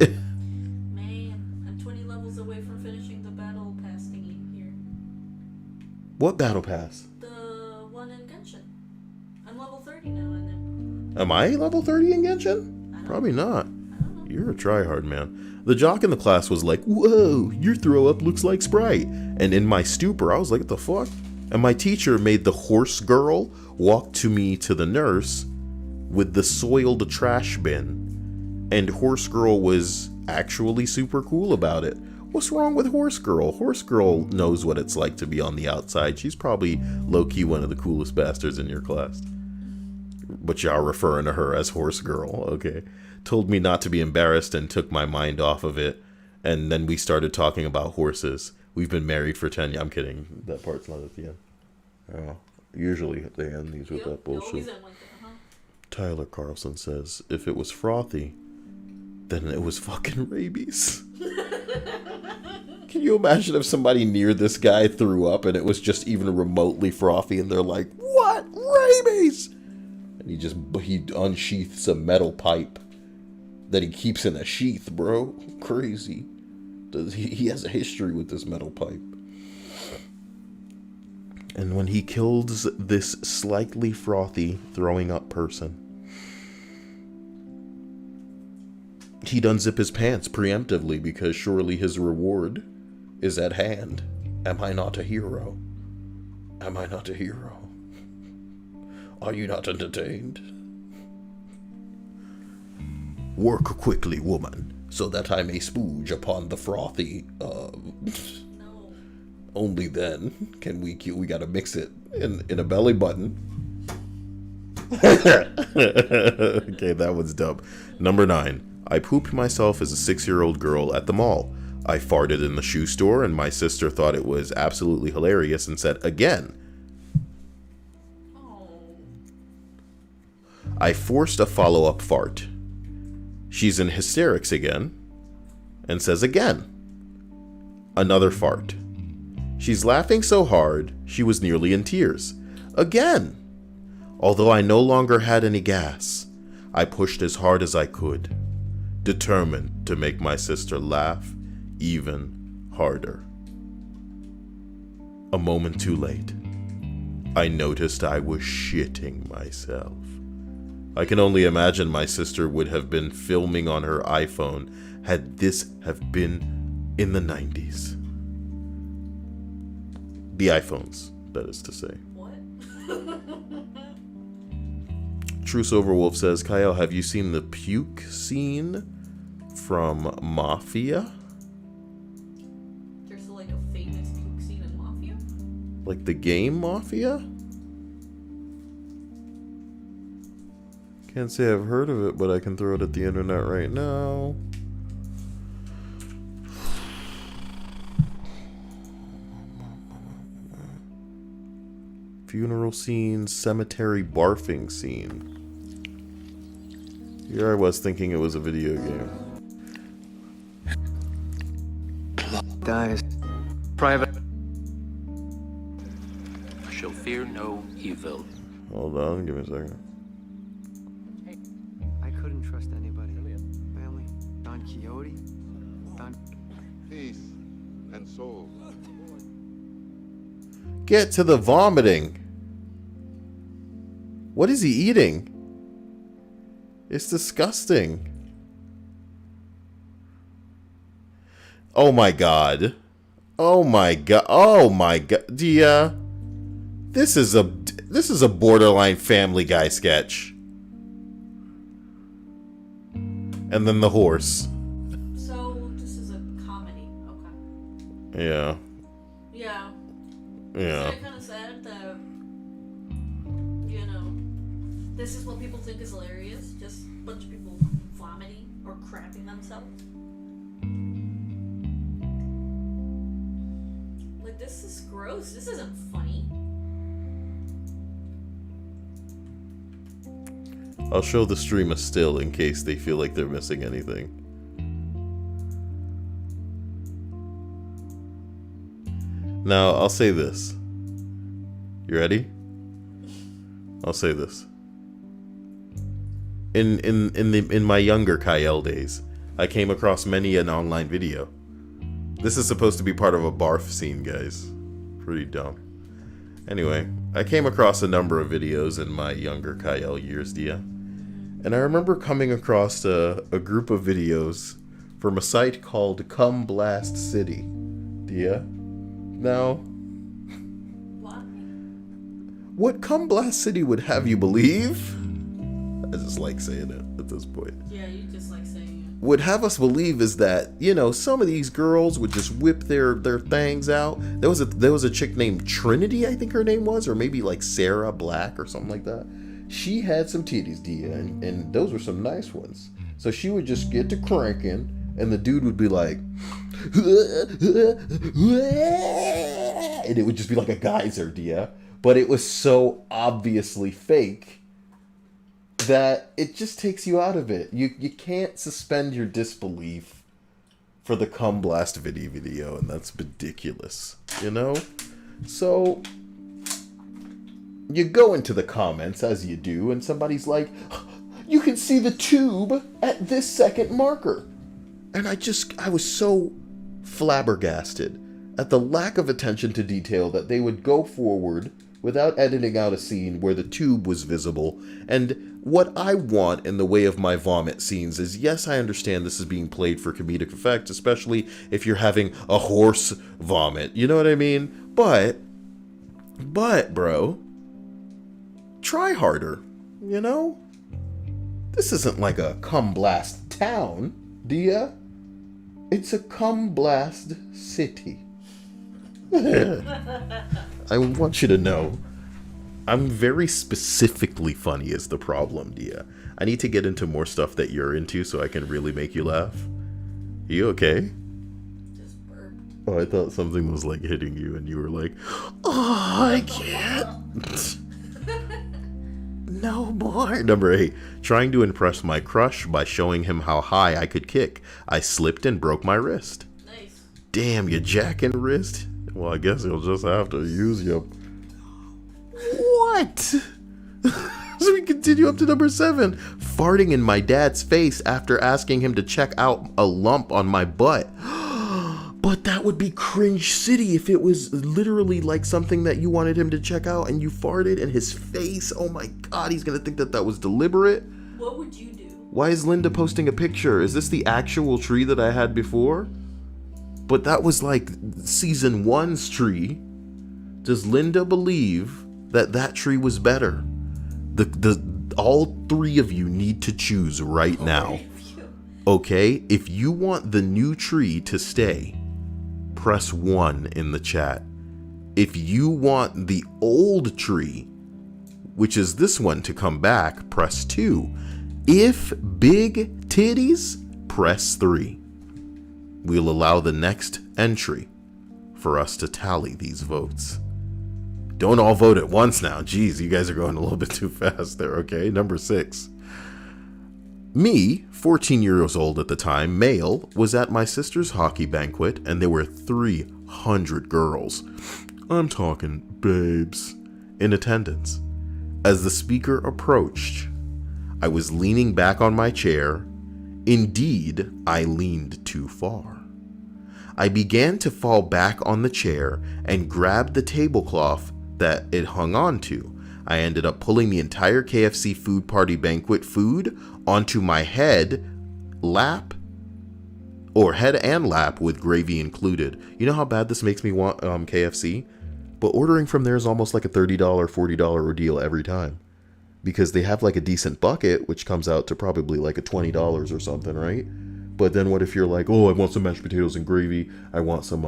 Man, I'm 20 levels away from finishing the battle pass thingy here. What battle pass? The one in Genshin. I'm level 30 now and then. Am I level 30 in Genshin? I don't Probably not. know. You're a tryhard, man. The jock in the class was like, "Whoa, your throw up looks like Sprite." And in my stupor, I was like, "What the fuck?" And my teacher made the horse girl walk to me to the nurse with the soiled trash bin. And horse girl was actually super cool about it. What's wrong with horse girl? Horse girl knows what it's like to be on the outside. She's probably low-key one of the coolest bastards in your class. But y'all referring to her as horse girl, okay. Told me not to be embarrassed and took my mind off of it. And then we started talking about horses. We've been married for 10 years. I'm kidding. That part's not at the end. Usually they end these with that bullshit. Tyler Carlson says, if it was frothy, then it was fucking rabies. Can you imagine if somebody near this guy threw up and it was just even remotely frothy and they're like, what? Rabies? And he unsheaths a metal pipe that he keeps in a sheath, bro. Crazy. He has a history with this metal pipe. And when he kills this slightly frothy throwing up person, he'd unzip his pants preemptively because surely his reward is at hand. Am I not a hero? Am I not a hero? Are you not entertained? Work quickly, woman, so that I may spooge upon the frothy. No. Only then can we gotta mix it in a belly button. Okay, that one's dumb. Number 9. I pooped myself as a 6-year-old girl at the mall. I farted in the shoe store, and my sister thought it was absolutely hilarious and said, again. Oh. I forced a follow-up fart. She's in hysterics again and says again. Another fart. She's laughing so hard, she was nearly in tears. Again. Although I no longer had any gas, I pushed as hard as I could, determined to make my sister laugh even harder. A moment too late, I noticed I was shitting myself. I can only imagine my sister would have been filming on her iPhone had this have been in the 90s. The iPhones, that is to say. What? True Silverwolf says, Kyle, have you seen the puke scene from Mafia? There's like a famous puke scene in Mafia? Like the game Mafia? Can't say I've heard of it, but I can throw it at the internet right now. Funeral scene, cemetery barfing scene. Here I was thinking it was a video game. Dies. Private. Shall fear no evil. Hold on, give me a second. I couldn't trust anybody. Family. Don Quixote. Don. Peace and soul. Get to the vomiting. What is he eating? It's disgusting. Oh my god. Oh my god. Oh my god. Dia. This is a borderline Family Guy sketch. And then the horse. So this is a comedy. Okay. Yeah. Yeah. Yeah. It's kind of sad that, you know, this is what people think is hilarious. Just a bunch of people vomiting or crapping themselves. Like, this is gross. This isn't funny. I'll show the stream a still in case they feel like they're missing anything. Now, I'll say this. You ready? I'll say this. In my younger Kyle days, I came across many an online video. This is supposed to be part of a barf scene, guys. Pretty dumb. Anyway, I came across a number of videos in my younger Kyle years, Dia. And I remember coming across a group of videos from a site called Cum Blast City. Dia? Now, Why? what Cum Blast City would have you believe, I just like saying it at this point, Yeah, you just like saying would have us believe is that, you know, some of these girls would just whip their things out. There was a chick named Trinity, I think her name was, or maybe like Sarah Black or something like that. She had some titties, Dia, and those were some nice ones. So she would just get to cranking, and the dude would be like, and it would just be like a geyser, Dia. But it was so obviously fake that it just takes you out of it. You can't suspend your disbelief for the Cum Blast video, and that's ridiculous, you know? So you go into the comments as you do, and somebody's like, you can see the tube at this second marker. And I was so flabbergasted at the lack of attention to detail that they would go forward without editing out a scene where the tube was visible. And what I want in the way of my vomit scenes is, yes, I understand this is being played for comedic effect, especially if you're having a horse vomit, you know what I mean? But, bro, try harder, you know? This isn't like a cum blast town, Dia. It's a cum blast city. I want you to know, I'm very specifically funny is the problem, Dia. I need to get into more stuff that you're into so I can really make you laugh. You okay? just burp. Oh, I thought something was like hitting you and you were like, oh, I can't. No more. Number 8, trying to impress my crush by showing him how high I could kick. I slipped and broke my wrist. Nice. Damn, you jacking wrist? Well, I guess you'll just have to use your... What? So we continue up to number 7. Farting in my dad's face after asking him to check out a lump on my butt. But that would be cringe city if it was literally like something that you wanted him to check out and you farted in his face. Oh my god, he's gonna think that that was deliberate. What would you do? Why is Linda posting a picture? Is this the actual tree that I had before? But that was like season 1's tree. Does Linda believe that that tree was better? All 3 of you need to choose right now. Okay, if you want the new tree to stay, press 1 in the chat. If you want the old tree, which is this one, to come back, press 2. If big titties, press 3. We'll allow the next entry for us to tally these votes. Don't all vote at once now. Jeez, you guys are going a little bit too fast there, okay? Number 6. Me, 14 years old at the time, male, was at my sister's hockey banquet, and there were 300 girls, I'm talking babes, in attendance. As the speaker approached, I was leaning back on my chair. Indeed, I leaned too far. I began to fall back on the chair and grabbed the tablecloth that it hung onto. I ended up pulling the entire KFC food party banquet food onto my head and lap with gravy included. You know how bad this makes me want KFC? But ordering from there is almost like a $30, $40 ordeal every time. Because they have like a decent bucket, which comes out to probably like a $20 or something, right? But then what if you're like, oh, I want some mashed potatoes and gravy. I want some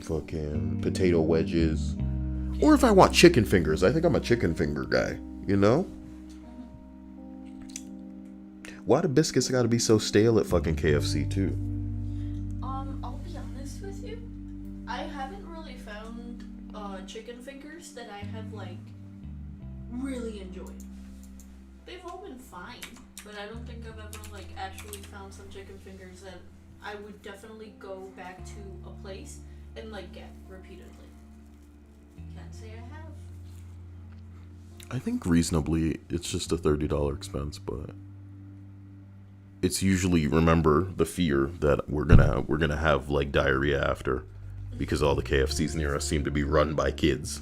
fucking potato wedges. Or if I want chicken fingers, I think I'm a chicken finger guy, you know? Why do biscuits gotta be so stale at fucking KFC too? I'll be honest with you. I haven't really found chicken fingers that I have like really enjoyed. They've all been fine, but I don't think I've ever like actually found some chicken fingers that I would definitely go back to a place and like get repeatedly. Can't say I have. I think reasonably it's just a $30 expense, but it's usually, remember, the fear that we're gonna have like diarrhea after, because all the KFCs near us seem to be run by kids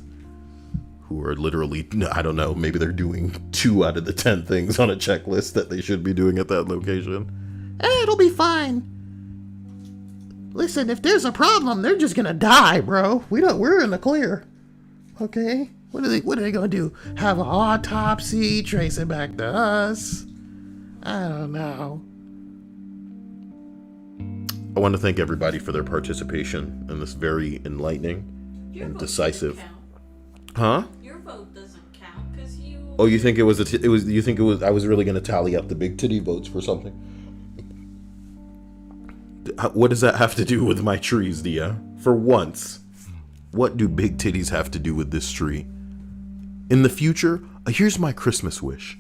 who are literally, I don't know, maybe they're doing 2 out of the 10 things on a checklist that they should be doing at that location. It'll be fine. Listen, if there's a problem, they're just gonna die, bro. We're in the clear. Okay? What are they gonna do? Have an autopsy, trace it back to us? I don't know. I want to thank everybody for their participation in this very enlightening Your and vote decisive. doesn't count. Huh? Your vote doesn't count because you. Oh, you think you think I was really going to tally up the big titty votes for something? What does that have to do with my trees, Dia? For once, what do big titties have to do with this tree? In the future, here's my Christmas wish.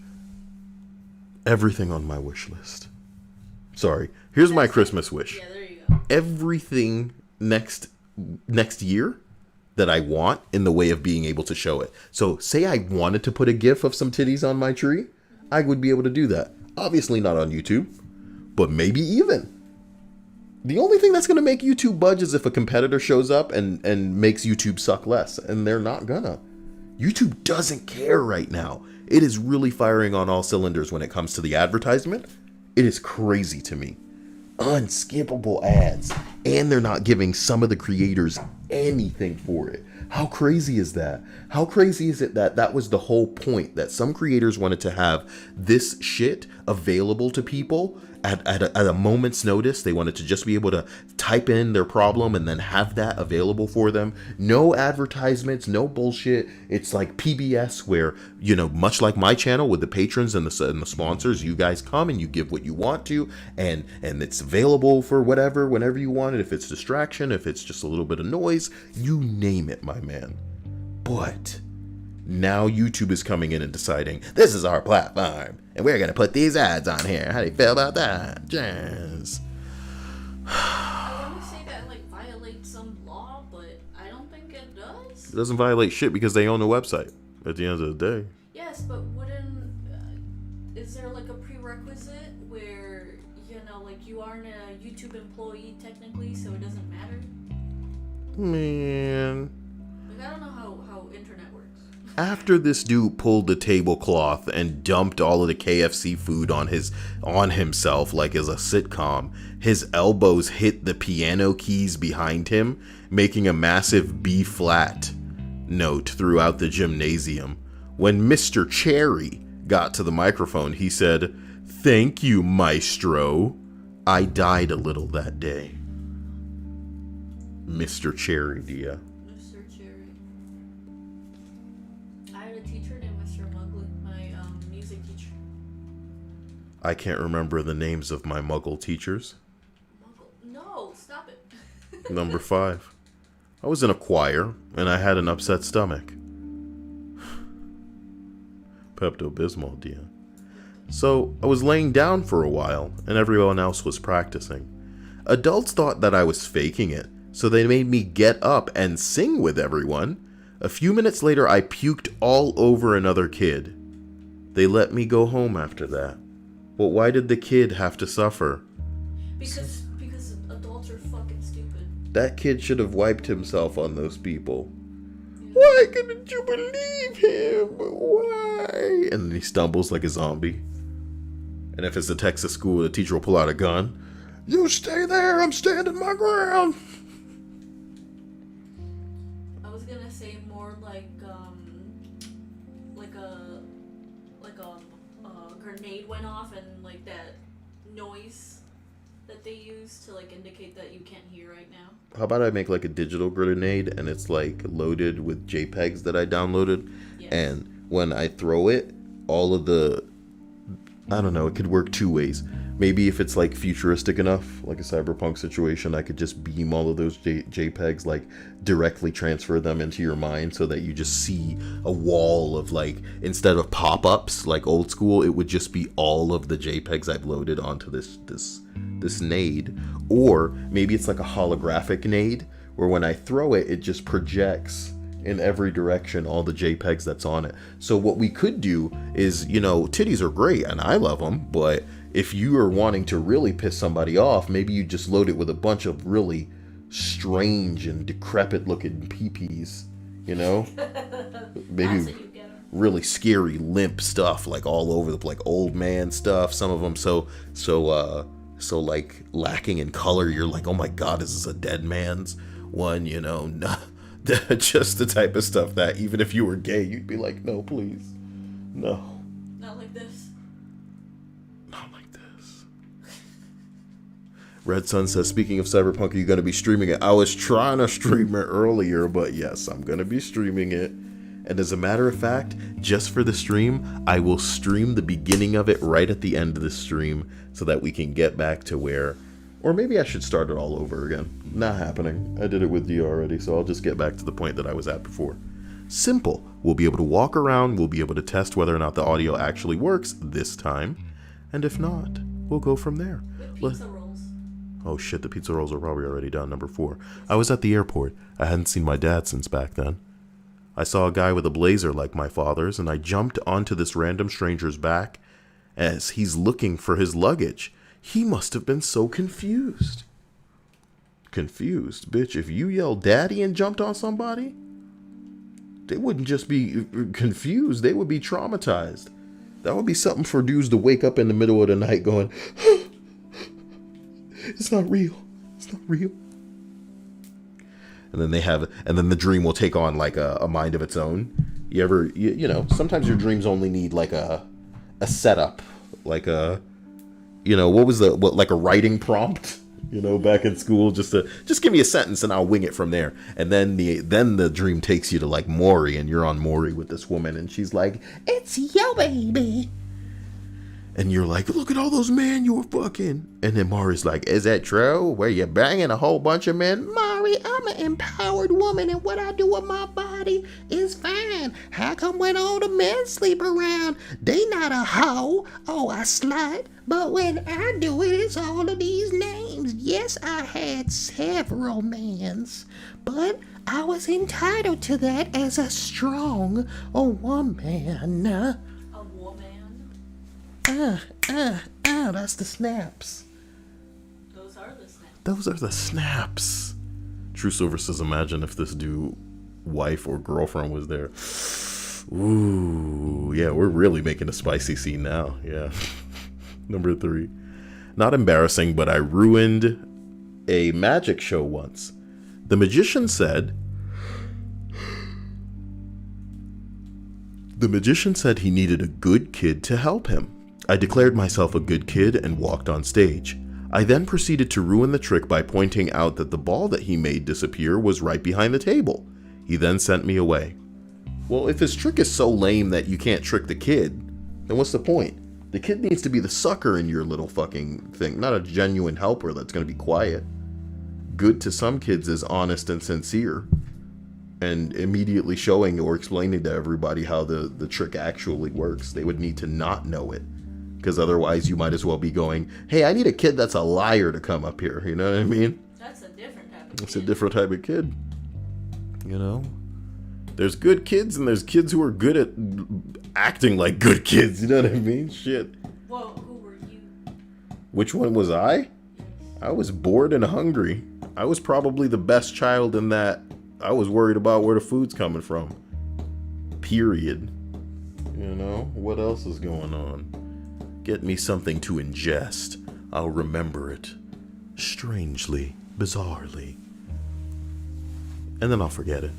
Everything on my wish list. Sorry, here's my Christmas wish. Yeah, there you go. Everything next year that I want in the way of being able to show it. So say I wanted to put a GIF of some titties on my tree, I would be able to do that. Obviously not on YouTube, but maybe even. The only thing that's going to make YouTube budge is if a competitor shows up and makes YouTube suck less, and they're not gonna. YouTube doesn't care right now. It is really firing on all cylinders when it comes to the advertisement. It is crazy to me. Unskippable ads. And they're not giving some of the creators anything for it. How crazy is that? How crazy is it that that was the whole point, that some creators wanted to have this shit available to people at a moment's notice? They wanted to just be able to type in their problem and then have that available for them. No advertisements, no bullshit. It's like PBS where, you know, much like my channel with the patrons and the sponsors, you guys come and you give what you want to, and it's available for whatever, whenever you want it. If it's distraction, if it's just a little bit of noise, you name it, my man. But now YouTube is coming in and deciding, this is our platform, and we're going to put these ads on here. How do you feel about that? Jazz. I want to say that like violates some law, but I don't think it does. It doesn't violate shit because they own the website at the end of the day. Yes, but is there like a prerequisite where, you know, like you aren't a YouTube employee technically, so it doesn't matter? Man. Like, I don't know how internet works. After this dude pulled the tablecloth and dumped all of the KFC food on himself like as a sitcom, his elbows hit the piano keys behind him, making a massive B flat note throughout the gymnasium. When Mr. Cherry got to the microphone, he said, "Thank you, maestro. I died a little that day." Mr. Cherry, Dia. Mr. Cherry. I had a teacher named Mr. Muggley, my music teacher. I can't remember the names of my Muggle teachers. Muggle? No, stop it. Number 5. I was in a choir, and I had an upset stomach. Pepto-Bismol, Dia. So, I was laying down for a while, and everyone else was practicing. Adults thought that I was faking it, so they made me get up and sing with everyone. A few minutes later, I puked all over another kid. They let me go home after that. But why did the kid have to suffer? Because adults are fucking stupid. That kid should have wiped himself on those people. Why couldn't you believe him? Why? And then he stumbles like a zombie. And if it's a Texas school, the teacher will pull out a gun. You stay there, I'm standing my ground. I was gonna say more like a grenade went off and like that noise that they use to like indicate that you can't hear right now. How about I make like a digital grenade and it's like loaded with JPEGs that I downloaded? Yes. And when I throw it, all of the, I don't know, it could work 2 ways. Maybe if it's like futuristic enough, like a cyberpunk situation, I could just beam all of those JPEGs, like directly transfer them into your mind so that you just see a wall of like, instead of pop-ups like old school, it would just be all of the JPEGs I've loaded onto this nade. Or maybe it's like a holographic nade where when I throw it, it just projects in every direction all the JPEGs that's on it. So what we could do is, you know, titties are great and I love them, but if you are wanting to really piss somebody off, maybe you just load it with a bunch of really strange and decrepit looking peepees, you know? Maybe really scary limp stuff like all over the like old man stuff, some of them so so like lacking in color, you're like, oh my god, is this a dead man's one? You know, no, just the type of stuff that even if you were gay, you'd be like, no, please, no, Not like this. not like this. Red Sun says, speaking of Cyberpunk, are you going to be streaming it? I was trying to stream it earlier, but yes, I'm going to be streaming it. And as a matter of fact, just for the stream, I will stream the beginning of it right at the end of the stream so that we can get back to where, or maybe I should start it all over again. Not happening. I did it with you already, so I'll just get back to the point that I was at before. Simple. We'll be able to walk around, we'll be able to test whether or not the audio actually works this time, and if not, we'll go from there. With pizza rolls. Oh shit, the pizza rolls are probably already done. Number 4. I was at the airport. I hadn't seen my dad since back then. I saw a guy with a blazer like my father's, and I jumped onto this random stranger's back as he's looking for his luggage. He must have been so confused. Confused? Bitch, if you yelled daddy and jumped on somebody, they wouldn't just be confused, they would be traumatized. That would be something for dudes to wake up in the middle of the night going, it's not real. It's not real. And then the dream will take on like a mind of its own. You know, sometimes your dreams only need like a setup, like a, you know, like a writing prompt, you know, back in school, just give me a sentence and I'll wing it from there. And then the dream takes you to like Maury, and you're on Maury with this woman, and she's like, it's your baby. And you're like, look at all those men you were fucking. And then Maury's like, is that true? Were you banging a whole bunch of men? Maury, I'm an empowered woman, and what I do with my body is fine. How come when all the men sleep around, they not a hoe or a slut? But when I do it, it's all of these names. Yes, I had several mans, but I was entitled to that as a strong woman. A woman. That's the snaps. Those are the snaps. Those are the snaps. True Silver says, imagine if this dude wife or girlfriend was there. Ooh, yeah, we're really making a spicy scene now. Yeah. Number 3. Not embarrassing, but I ruined a magic show once. The magician said he needed a good kid to help him. I declared myself a good kid and walked on stage. I then proceeded to ruin the trick by pointing out that the ball that he made disappear was right behind the table. He then sent me away. Well, if his trick is so lame that you can't trick the kid, then what's the point? The kid needs to be the sucker in your little fucking thing, not a genuine helper that's going to be quiet. Good to some kids is honest and sincere, and immediately showing or explaining to everybody how the trick actually works. They would need to not know it, because otherwise you might as well be going, hey, I need a kid that's a liar to come up here. You know what I mean? That's a different type of It's a different type of kid. You know? There's good kids and there's kids who are good at acting like good kids. You know what I mean? Shit. Well, who were you? Which one was I? I was bored and hungry. I was probably the best child in that I was worried about where the food's coming from. Period. You know? What else is going on? Get me something to ingest. I'll remember it. Strangely, bizarrely. And then I'll forget it.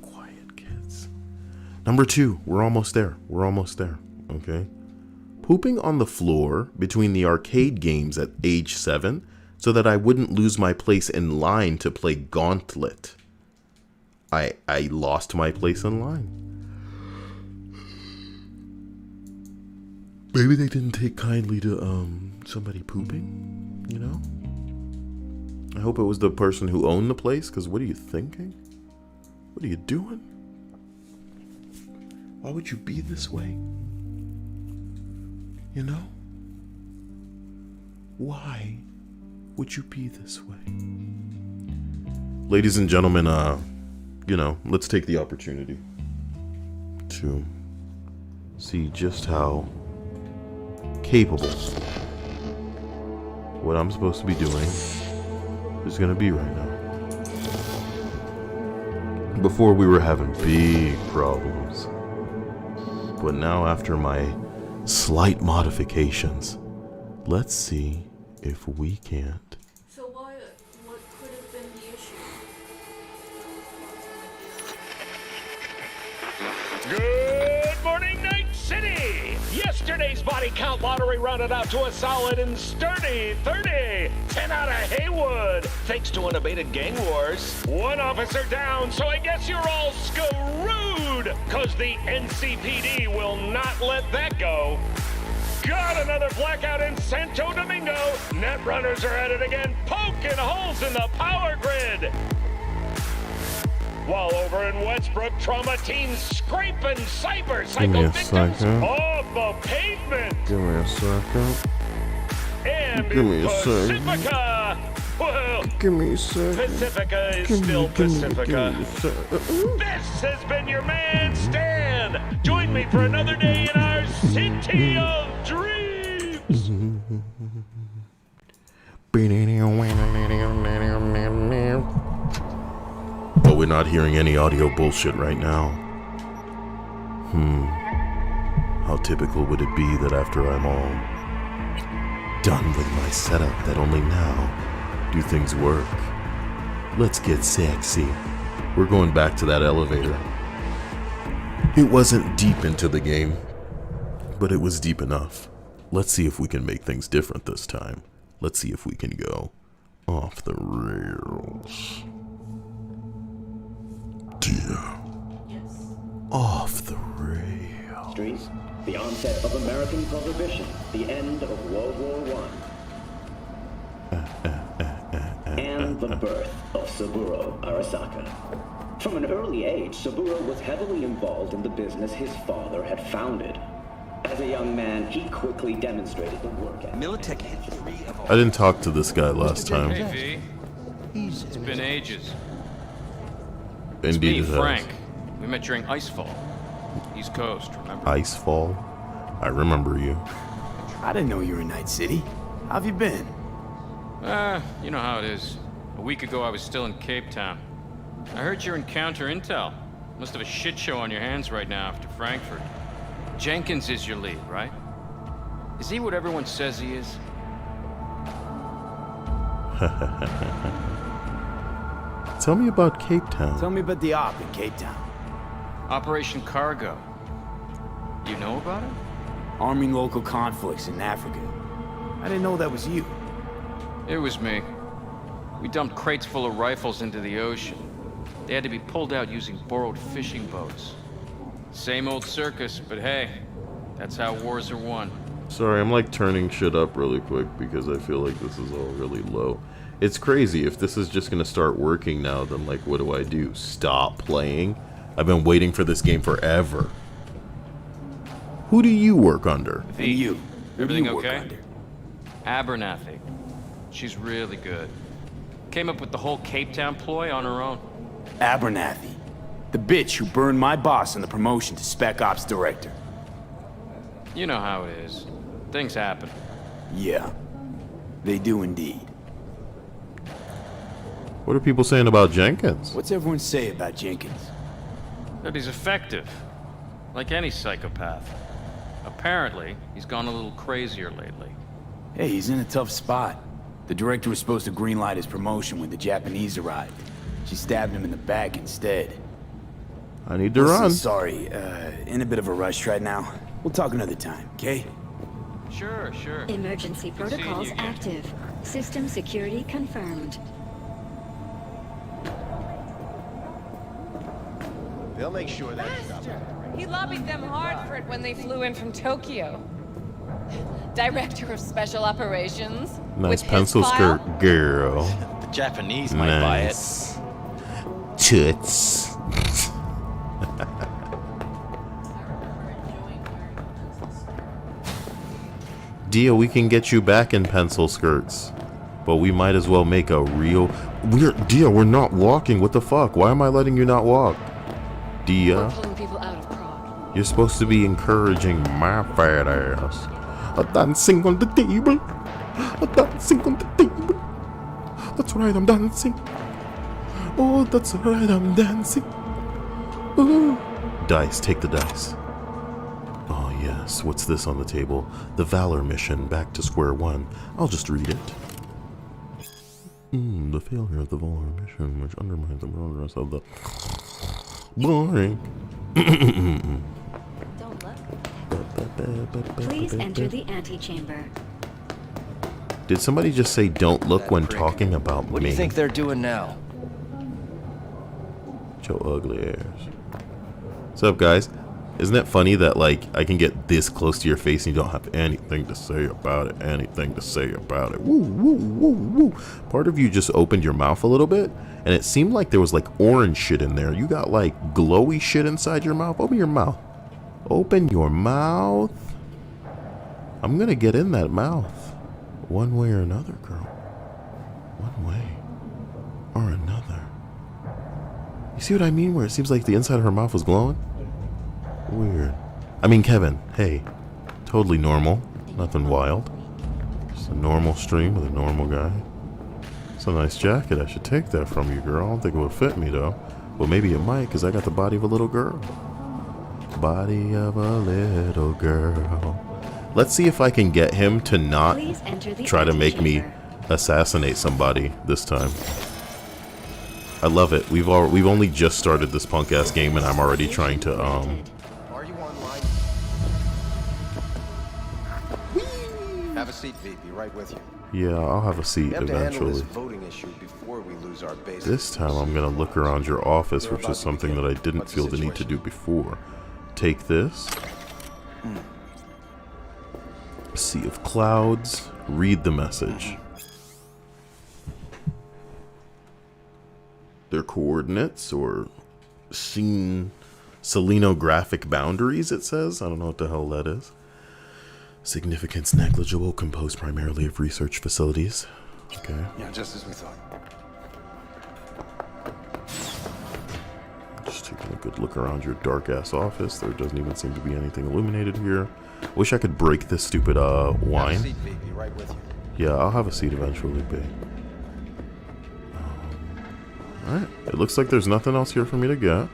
Quiet kids. Number 2, we're almost there. Okay. Pooping on the floor between the arcade games at age 7 so that I wouldn't lose my place in line to play Gauntlet. I lost my place in line. Maybe they didn't take kindly to somebody pooping, you know? I hope it was the person who owned the place, because what are you thinking? What are you doing? Why would you be this way? You know? Why would you be this way? Ladies and gentlemen, you know, let's take the opportunity to see just how capable what I'm supposed to be doing is gonna be right now. Before we were having big problems. But now, after my slight modifications, let's see if we can't. So what could have been the issue? Good morning, Night City! Yesterday's body count lottery rounded out to a solid and sturdy 30. 10 out of Haywood, thanks to unabated gang wars. One officer down, so I guess you're all screwed, cause the NCPD will not let that go. Got another blackout in Santo Domingo. Net runners are at it again, poking holes in the power grid. While over in Westbrook, trauma teams scraping cyber psycho victims off the pavement. Give me a second. And Give me a Pacifica, well, Give me a second. Pacifica is still Pacifica. This has been your man, Stan. Join me for another day in our city of dreams. But we're not hearing any audio bullshit right now. How typical would it be that after I'm all done with my setup that only now do things work? Let's get sexy. We're going back to that elevator. It wasn't deep into the game, but it was deep enough. Let's see if we can make things different this time. Let's see if we can go off the rails. Dear. Yes. Off the rails. Streets, the onset of American Prohibition, the end of World War I, and the birth of Saburo Arasaka. From an early age, Saburo was heavily involved in the business his father had founded. As a young man, he quickly demonstrated the work ethic. Militech hit 3 of all. I didn't talk to this guy last time. Hey, V. It's been ages. Indeed, It's it me, has. Frank. We met during Icefall. East Coast, remember? Icefall? I remember you. I didn't know you were in Night City. How have you been? You know how it is. A week ago, I was still in Cape Town. I heard you're in counter intel. Must have a shit show on your hands right now after Frankfurt. Jenkins is your lead, right? Is he what everyone says he is? Tell me about Cape Town. Tell me about the op in Cape Town. Operation Cargo. You know about it? Arming local conflicts in Africa. I didn't know that was you. It was me. We dumped crates full of rifles into the ocean. They had to be pulled out using borrowed fishing boats. Same old circus, but hey, that's how wars are won. Sorry, I'm like turning shit up really quick because I feel like this is all really low. It's crazy. If this is just gonna start working now, then like what do? Stop playing? I've been waiting for this game forever. Who do you work under? And you. Who do Everything you work okay? under? Abernathy. She's really good. Came up with the whole Cape Town ploy on her own. Abernathy. The bitch who burned my boss in the promotion to Spec Ops Director. You know how it is. Things happen. Yeah. They do indeed. What are people saying about Jenkins? What's everyone say about Jenkins? That he's effective. Like any psychopath. Apparently, he's gone a little crazier lately. Hey, he's in a tough spot. The director was supposed to greenlight his promotion when the Japanese arrived. She stabbed him in the back instead. I need to Listen, run. Sorry, in a bit of a rush right now. We'll talk another time, okay? Sure. Emergency Good seeing protocols you again. active. System security confirmed. They'll make sure that's He lobbied them hard for it when they flew in from Tokyo. Director of Special Operations. Nice with his pencil file. skirt girl. The Japanese might buy it. Nice. Toots. I remember enjoying wearing pencil skirts. Dia, we can get you back in pencil skirts. But we might as well make a real... Dia, we're not walking. What the fuck? Why am I letting you not walk? Dia, Pulling people out of Prague. you're supposed to be encouraging my fat ass. A dancing on the table. A dancing on the table. That's right, I'm dancing. Oh, that's right, I'm dancing. Ooh. Dice, take the dice. Yes, what's this on the table? The Valor mission, back to square one. I'll just read it. The failure of the Valor mission, which undermines the progress of the... Boring. Don't look. Please enter the antechamber. Did somebody just say don't look when talking about me? What do you think they're doing now? Joe ugly ass. What's up, guys? Isn't it funny that, like, I can get this close to your face and you don't have anything to say about it? Anything to say about it? Woo, woo, woo, woo. Part of you just opened your mouth a little bit, and it seemed like there was, like, orange shit in there. You got, like, glowy shit inside your mouth. Open your mouth. Open your mouth. I'm gonna get in that mouth. One way or another, girl. One way or another. You see what I mean? Where it seems like the inside of her mouth was glowing? Weird. I mean, Kevin, hey, totally normal. Nothing wild. Just a normal stream with a normal guy. It's a nice jacket. I should take that from you, girl. I don't think it would fit me, though. Well, maybe it might, because I got the body of a little girl. Body of a little girl. Let's see if I can get him to not try to make me assassinate somebody this time. I love it. We've only just started this punk ass game, and I'm already trying to Are you online? Have a seat, V. Be right with you. Yeah, I'll have a seat eventually. This voting issue before we lose our base. This time I'm gonna look around your office, which is something that I didn't feel the need to do before. Take this. Sea of clouds. Read the message. Their coordinates or selenographic boundaries, it says. I don't know what the hell that is. Significance negligible, composed primarily of research facilities. Okay. Yeah, just as we thought. Just taking a good look around your dark ass office. There doesn't even seem to be anything illuminated here. Wish I could break this stupid wine. Have a seat, V. Be right with you. Yeah, I'll have a seat eventually, babe. Alright, it looks like there's nothing else here for me to get.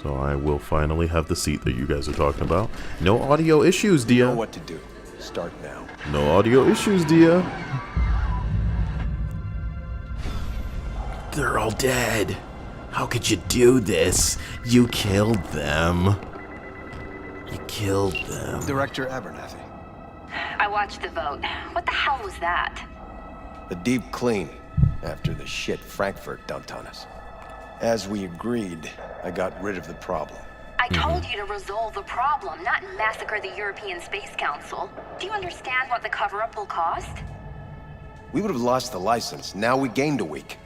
So I will finally have the seat that you guys are talking about. No audio issues, Dia. You know what to do. Start now. No audio issues, Dia. They're all dead. How could you do this? You killed them. You killed them. Director Abernathy. I watched the vote. What the hell was that? A deep clean after the shit Frankfurt dumped on us. As we agreed, I got rid of the problem. I told you to resolve the problem, not massacre the European Space Council. Do you understand what the cover-up will cost? We would have lost the license. Now we gained a week.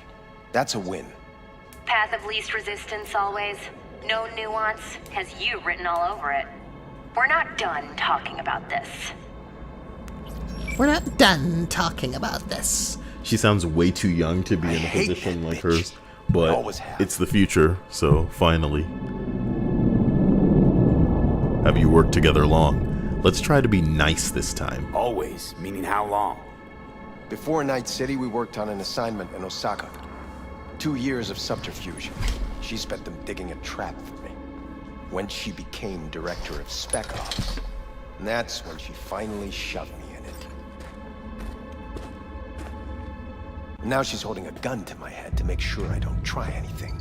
That's a win. Path of least resistance always. No nuance. Has you written all over it. We're not done talking about this. We're not done talking about this. She sounds way too young to be in a position like hers, but it's the future, so finally. Have you worked together long? Let's try to be nice this time. Always, meaning how long? Before Night City, we worked on an assignment in Osaka. 2 years of subterfuge. She spent them digging a trap for me. When she became director of Spec Ops, and that's when she finally shoved me in it. Now she's holding a gun to my head to make sure I don't try anything.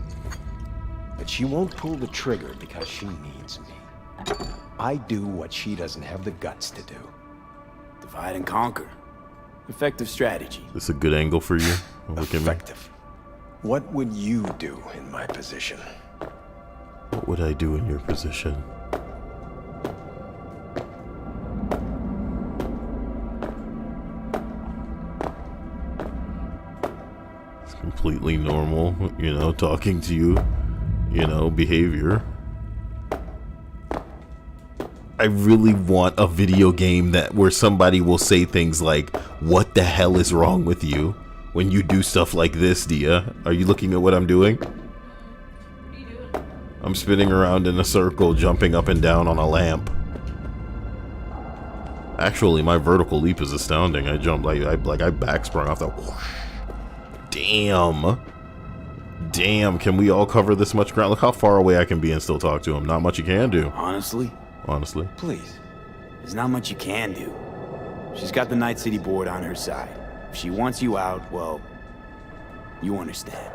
But she won't pull the trigger because she needs me. I do what she doesn't have the guts to do. Divide and conquer. Effective strategy. This is a good angle for you. Look at me. What would you do in my position? What would I do in your position? It's completely normal, you know, talking to you, you know, behavior. I really want a video game where somebody will say things like, "What the hell is wrong with you?" when you do stuff like this, Dia. Are you looking at what I'm doing? I'm spinning around in a circle, jumping up and down on a lamp. Actually, my vertical leap is astounding. I jumped like I backsprung off the whoosh. Damn. Damn, can we all cover this much ground? Look how far away I can be and still talk to him. Not much you can do. Honestly? Honestly. Please, There's not much you can do. She's got the Night City board on her side. If she wants you out, well, you understand.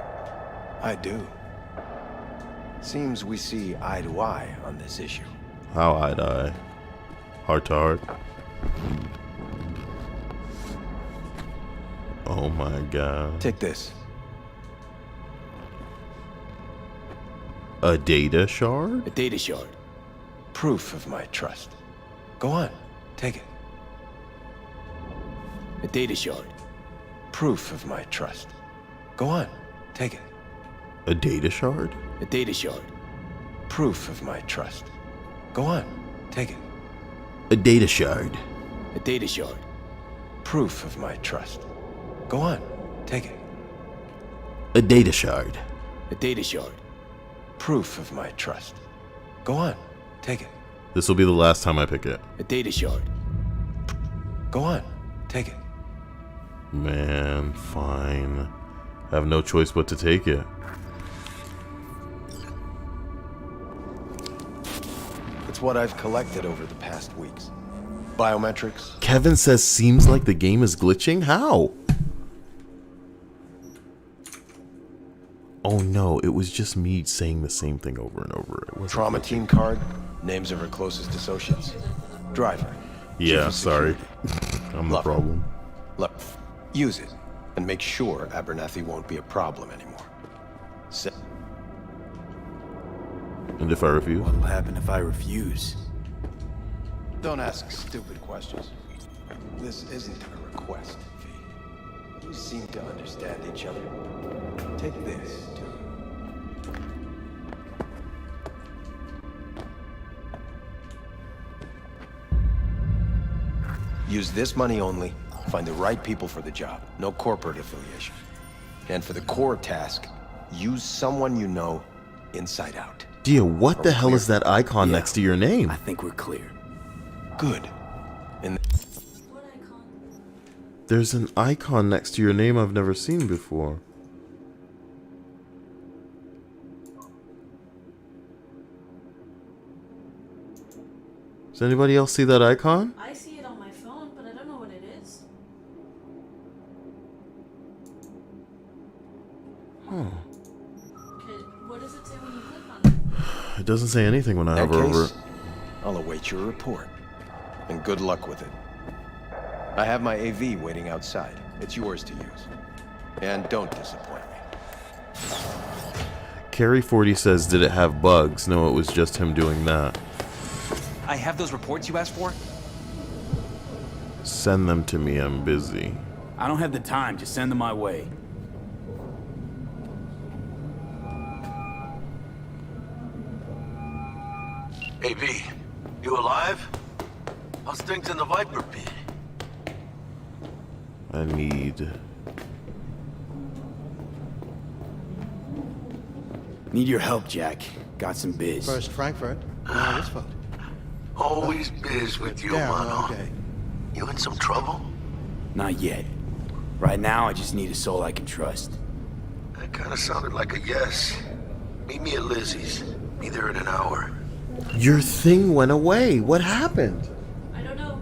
I do. Seems we see eye to eye on this issue. How eye to eye? Heart to heart? Oh my god. Take this. A data shard? A data shard. Proof of my trust. Go on, take it. A data shard. Proof of my trust. Go on, take it. A data shard? A data shard. Proof of my trust. Go on, take it. A data shard. A data shard. Proof of my trust. Go on, take it. A data shard. A data shard. Proof of my trust. Go on, take it. This will be the last time I pick it. A data shard. Go on, take it. Man, fine. I have no choice but to take it. It's what I've collected over the past weeks. Biometrics. Kevin says seems like the game is glitching? How? Oh no, it was just me saying the same thing over and over. It wasn't Trauma glitching. team card. Names of her closest associates. Driver. Yeah, Chief of sorry. security. I'm the Love her. problem. Look, use it and make sure Abernathy won't be a problem anymore. And if I refuse? What'll happen if I refuse? Don't ask stupid questions. This isn't a request, V. You seem to understand each other. Take this, too. Use this money only. Find the right people for the job. No corporate affiliation. And for the core task, use someone you know inside out. Dia, what the hell clear? is that icon next to your name? I think we're clear. Good. And What icon? There's an icon next to your name I've never seen before. Does anybody else see that icon? I see it on my phone, but I don't know what it is. Huh. Okay, what does it say when you click on it? It doesn't say anything when I in that hover over case, it. I'll await your report. And good luck with it. I have my AV waiting outside. It's yours to use. And don't disappoint me. Carrie 40 says, did it have bugs? No, it was just him doing that. I have those reports you asked for. Send them to me, I'm busy. I don't have the time. Just send them my way. Hey, V, you alive? How's things in the Viper pit? I need... Need your help, Jack. Got some biz. First Frankfurt, now this fault. Always biz with you, Down all mano. day. You in some trouble? Not yet. Right now, I just need a soul I can trust. That kind of sounded like a yes. Meet me at Lizzie's. Be there in an hour. Your thing went away. What happened? I don't know.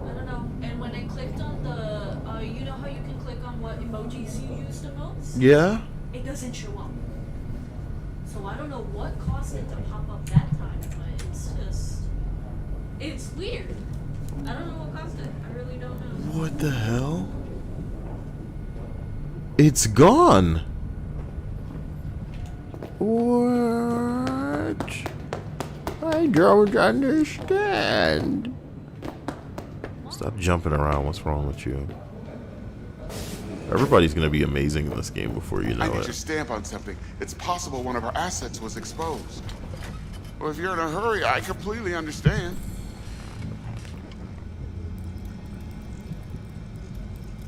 I don't know. And when I clicked on the, you know how you can click on what emojis you use the most? Yeah? It doesn't show up. So I don't know what caused it to pop up that time, but it's just... It's weird. I don't know what caused it. I really don't know. What the hell? It's gone. What? I don't understand. Stop jumping around. What's wrong with you? Everybody's gonna be amazing in this game before you I know need your it. stamp on something. It's possible one of our assets was exposed. Well, if you're in a hurry, I completely understand.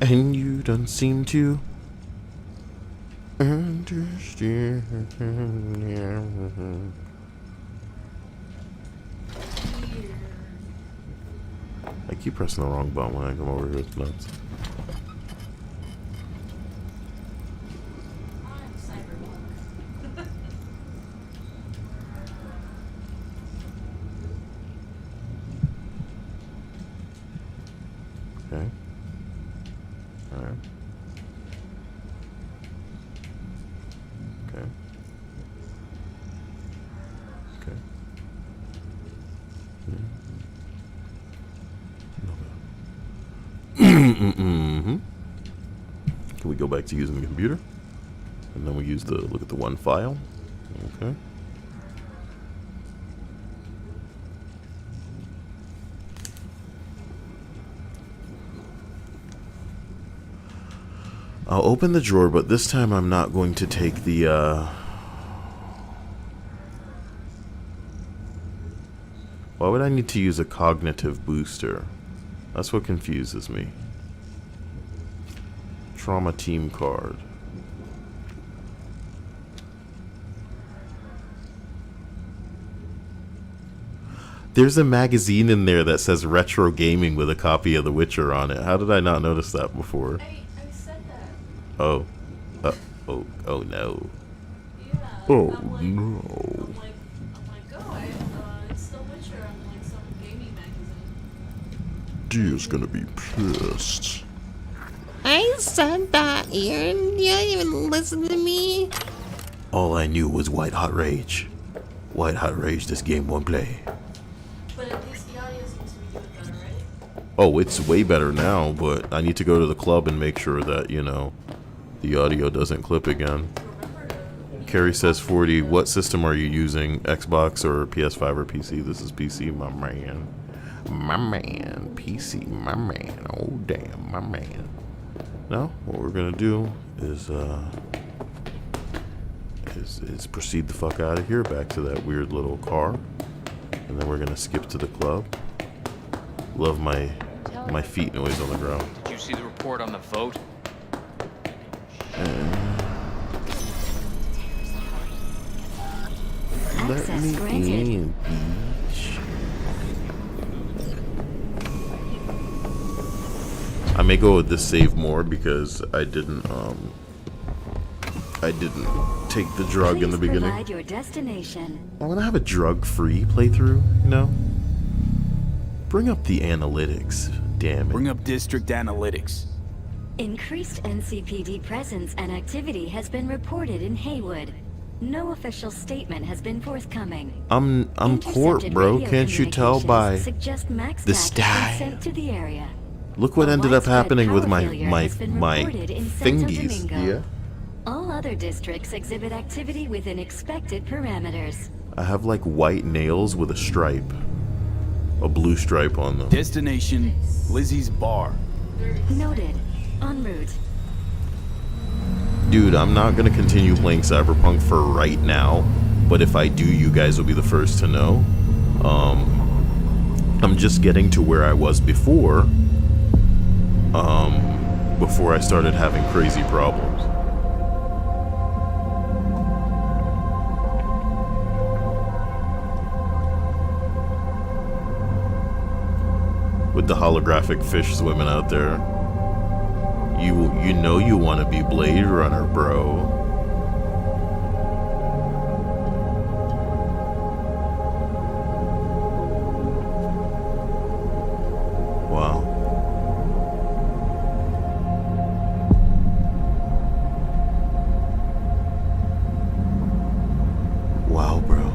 And you don't seem to understand. I keep pressing the wrong button when I come over here. It's nuts. Cyberpunk. Okay. Alright. Okay. Okay. Mm-hmm. Can we go back to using the computer? And then we use the look at the one file. Okay. I'll open the drawer, but this time I'm not going to take the why would I need to use a cognitive booster? That's what confuses me. Trauma team card. There's a magazine in there that says retro gaming with a copy of The Witcher on it. How did I not notice that before? I said that. Oh. Oh no. Yeah. Oh I'm like, no. It's The Witcher on like some gaming magazine. Dia's gonna be pissed. I said that, Aaron. You didn't even listen to me. All I knew was white hot rage. White hot rage this game won't play. But at least the audio seems to be doing better, right? Oh, it's way better now, but I need to go to the club and make sure that, you know, the audio doesn't clip again. Carrie says 40, what system are you using? Xbox or PS5 or PC? This is PC, my man. My man. PC, my man. Oh, damn, my man. Now, what we're gonna do is proceed the fuck out of here, back to that weird little car. And then we're gonna skip to the club. Love my feet noise on the ground. Did you see the report on the vote? Let me in, bitch. I may go with this save more because I didn't take the drug in the beginning. Provide your destination. I want to have a drug-free playthrough, you know? Bring up the analytics, damn it. Bring up district analytics. Increased NCPD presence and activity has been reported in Haywood. No official statement has been forthcoming. I'm court, bro. Can't you tell by the style? Sent to the area. Look what ended up happening with my reported in Santo thingies. Domingo. Yeah. All other districts exhibit activity within expected parameters. I have like white nails with a stripe. A blue stripe on them. Destination, Lizzie's bar. Noted. En route. Dude, I'm not gonna continue playing Cyberpunk for right now, but if I do, you guys will be the first to know. I'm just getting to where I was before I started having crazy problems. With the holographic fish swimming out there. You know you want to be Blade Runner, bro. Wow. Wow, bro.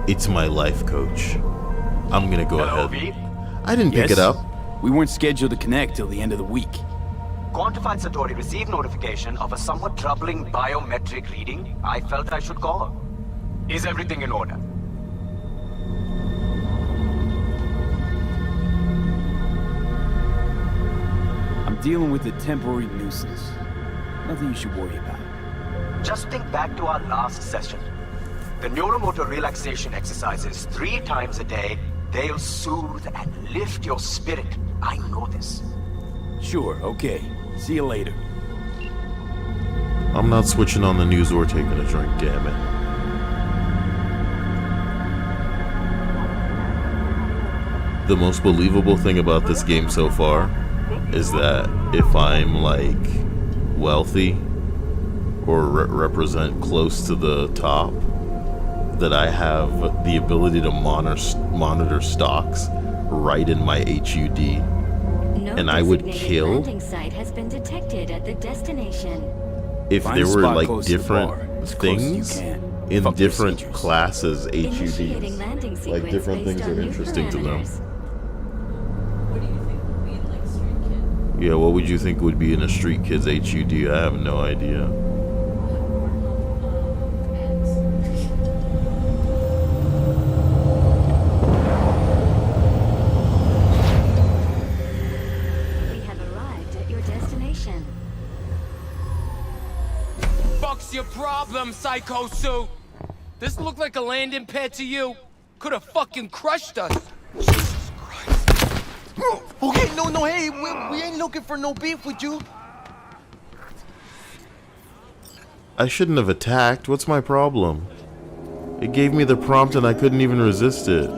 It's my life coach. I'm gonna go ahead. I didn't pick it up. We weren't scheduled to connect till the end of the week. Quantified Satori received notification of a somewhat troubling biometric reading. I felt I should call. Is everything in order? I'm dealing with a temporary nuisance. Nothing you should worry about. Just think back to our last session. The neuromotor relaxation exercises 3 times a day, they'll soothe and lift your spirit. I know this. Sure, okay. See you later. I'm not switching on the news or taking a drink, damn it. the most believable thing about this game so far is that if I'm like wealthy or represent close to the top, that I have the ability to monitor stocks right in my HUD, and I would kill landing site has been detected at the destination. if Find there a were spot like close to the different bar, as close as you things can. in Fuck their different procedures. classes Initiating landing HUDs. sequence Like different based things on are new interesting to them. parameters. What do you think would be in like Street Kid? Yeah, what would you think would be in a Street Kid's HUD? I have no idea. We have arrived at your destination. Fuck's your problem, Psycho Suit? This look like a landing pad to you? Could have fucking crushed us. Jesus Christ. Okay, no, hey, we ain't looking for no beef with you. I shouldn't have attacked. What's my problem? It gave me the prompt and I couldn't even resist it.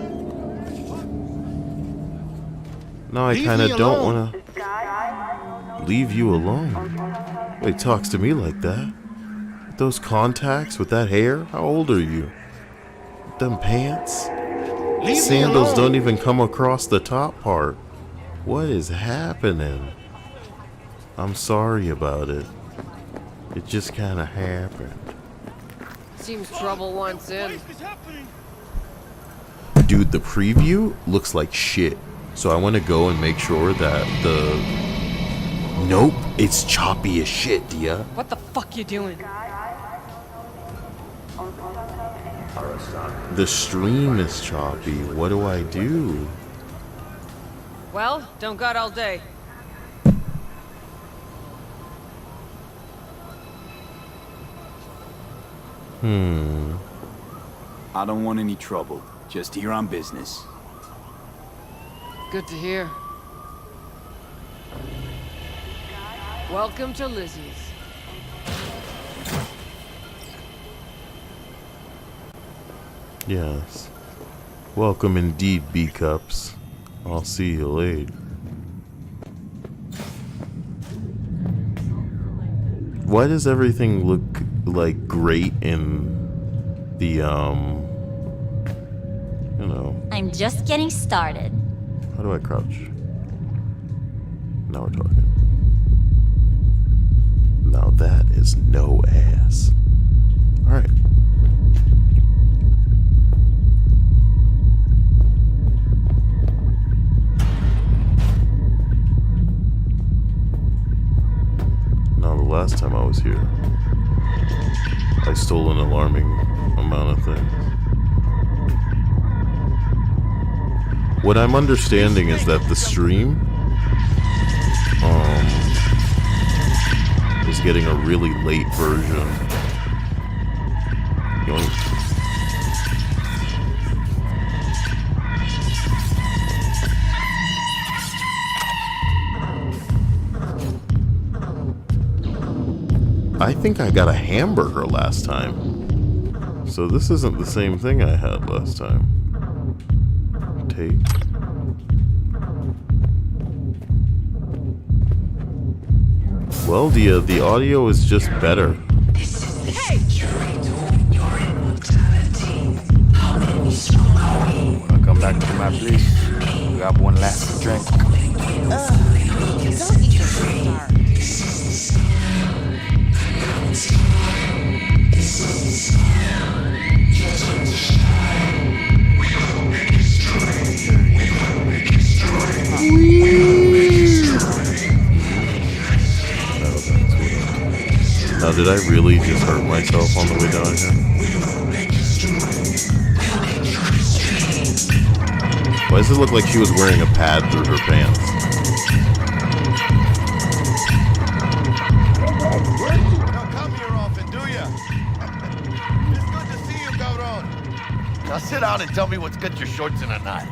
Now I kind of don't want to leave you alone. Wait, talks to me like that? With those contacts, with that hair? How old are you? With them pants? Sandals don't even come across the top part. What is happening? I'm sorry about it. It just kind of happened. Seems trouble wants in. Dude, the preview looks like shit. So I want to go and make sure that the... Nope, it's choppy as shit, Dia. What the fuck you doing? The stream is choppy. What do I do? Well, don't got all day. I don't want any trouble. Just here on business. Good to hear. Welcome to Lizzie's. Yes. Welcome indeed, B-Cups. I'll see you later. Why does everything look like great in the, you know... I'm just getting started. How do I crouch? Now we're talking. Now that is no ass. Alright. Now the last time I was here, I stole an alarming amount of things. What I'm understanding is that the stream is getting a really late version. I think I got a hamburger last time. So this isn't the same thing I had last time. Take. Well, the audio is just better. Wanna come back to my place? Grab one last drink. Don't eat your star. Now, did I really just hurt myself on the way down here? Why does it look like she was wearing a pad through her pants? Don't come here often, do ya? It's good to see you, cabron. Now sit down and tell me what's got your shorts in a knot.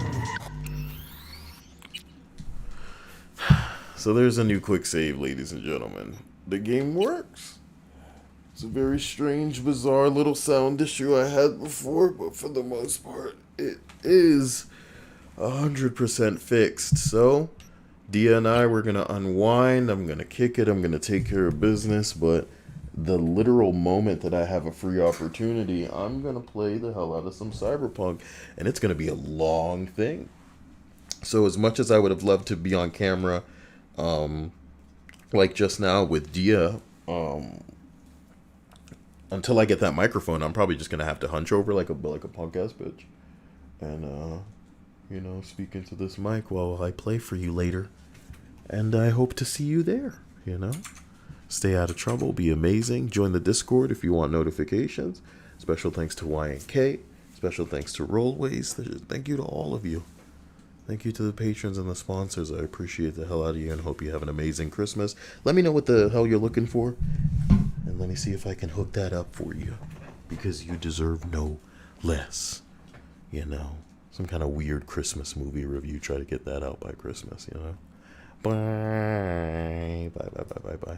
So there's a new quick save, ladies and gentlemen. The game works. It's a very strange, bizarre little sound issue I had before, but for the most part, it is 100% fixed. So, Dia and I, we're going to unwind. I'm going to kick it. I'm going to take care of business. But the literal moment that I have a free opportunity, I'm going to play the hell out of some Cyberpunk. And it's going to be a long thing. So as much as I would have loved to be on camera, like just now with Dia, until I get that microphone, I'm probably just going to have to hunch over like a punk ass bitch. And, you know, speak into this mic while I play for you later. And I hope to see you there, you know. Stay out of trouble, be amazing. Join the Discord if you want notifications. Special thanks to Y&K. Special thanks to Rollways. Thank you to all of you. Thank you to the patrons and the sponsors. I appreciate the hell out of you and hope you have an amazing Christmas. Let me know what the hell you're looking for. And let me see if I can hook that up for you. Because you deserve no less. You know. Some kind of weird Christmas movie review. Try to get that out by Christmas, you know. Bye. Bye, bye, bye, bye, bye.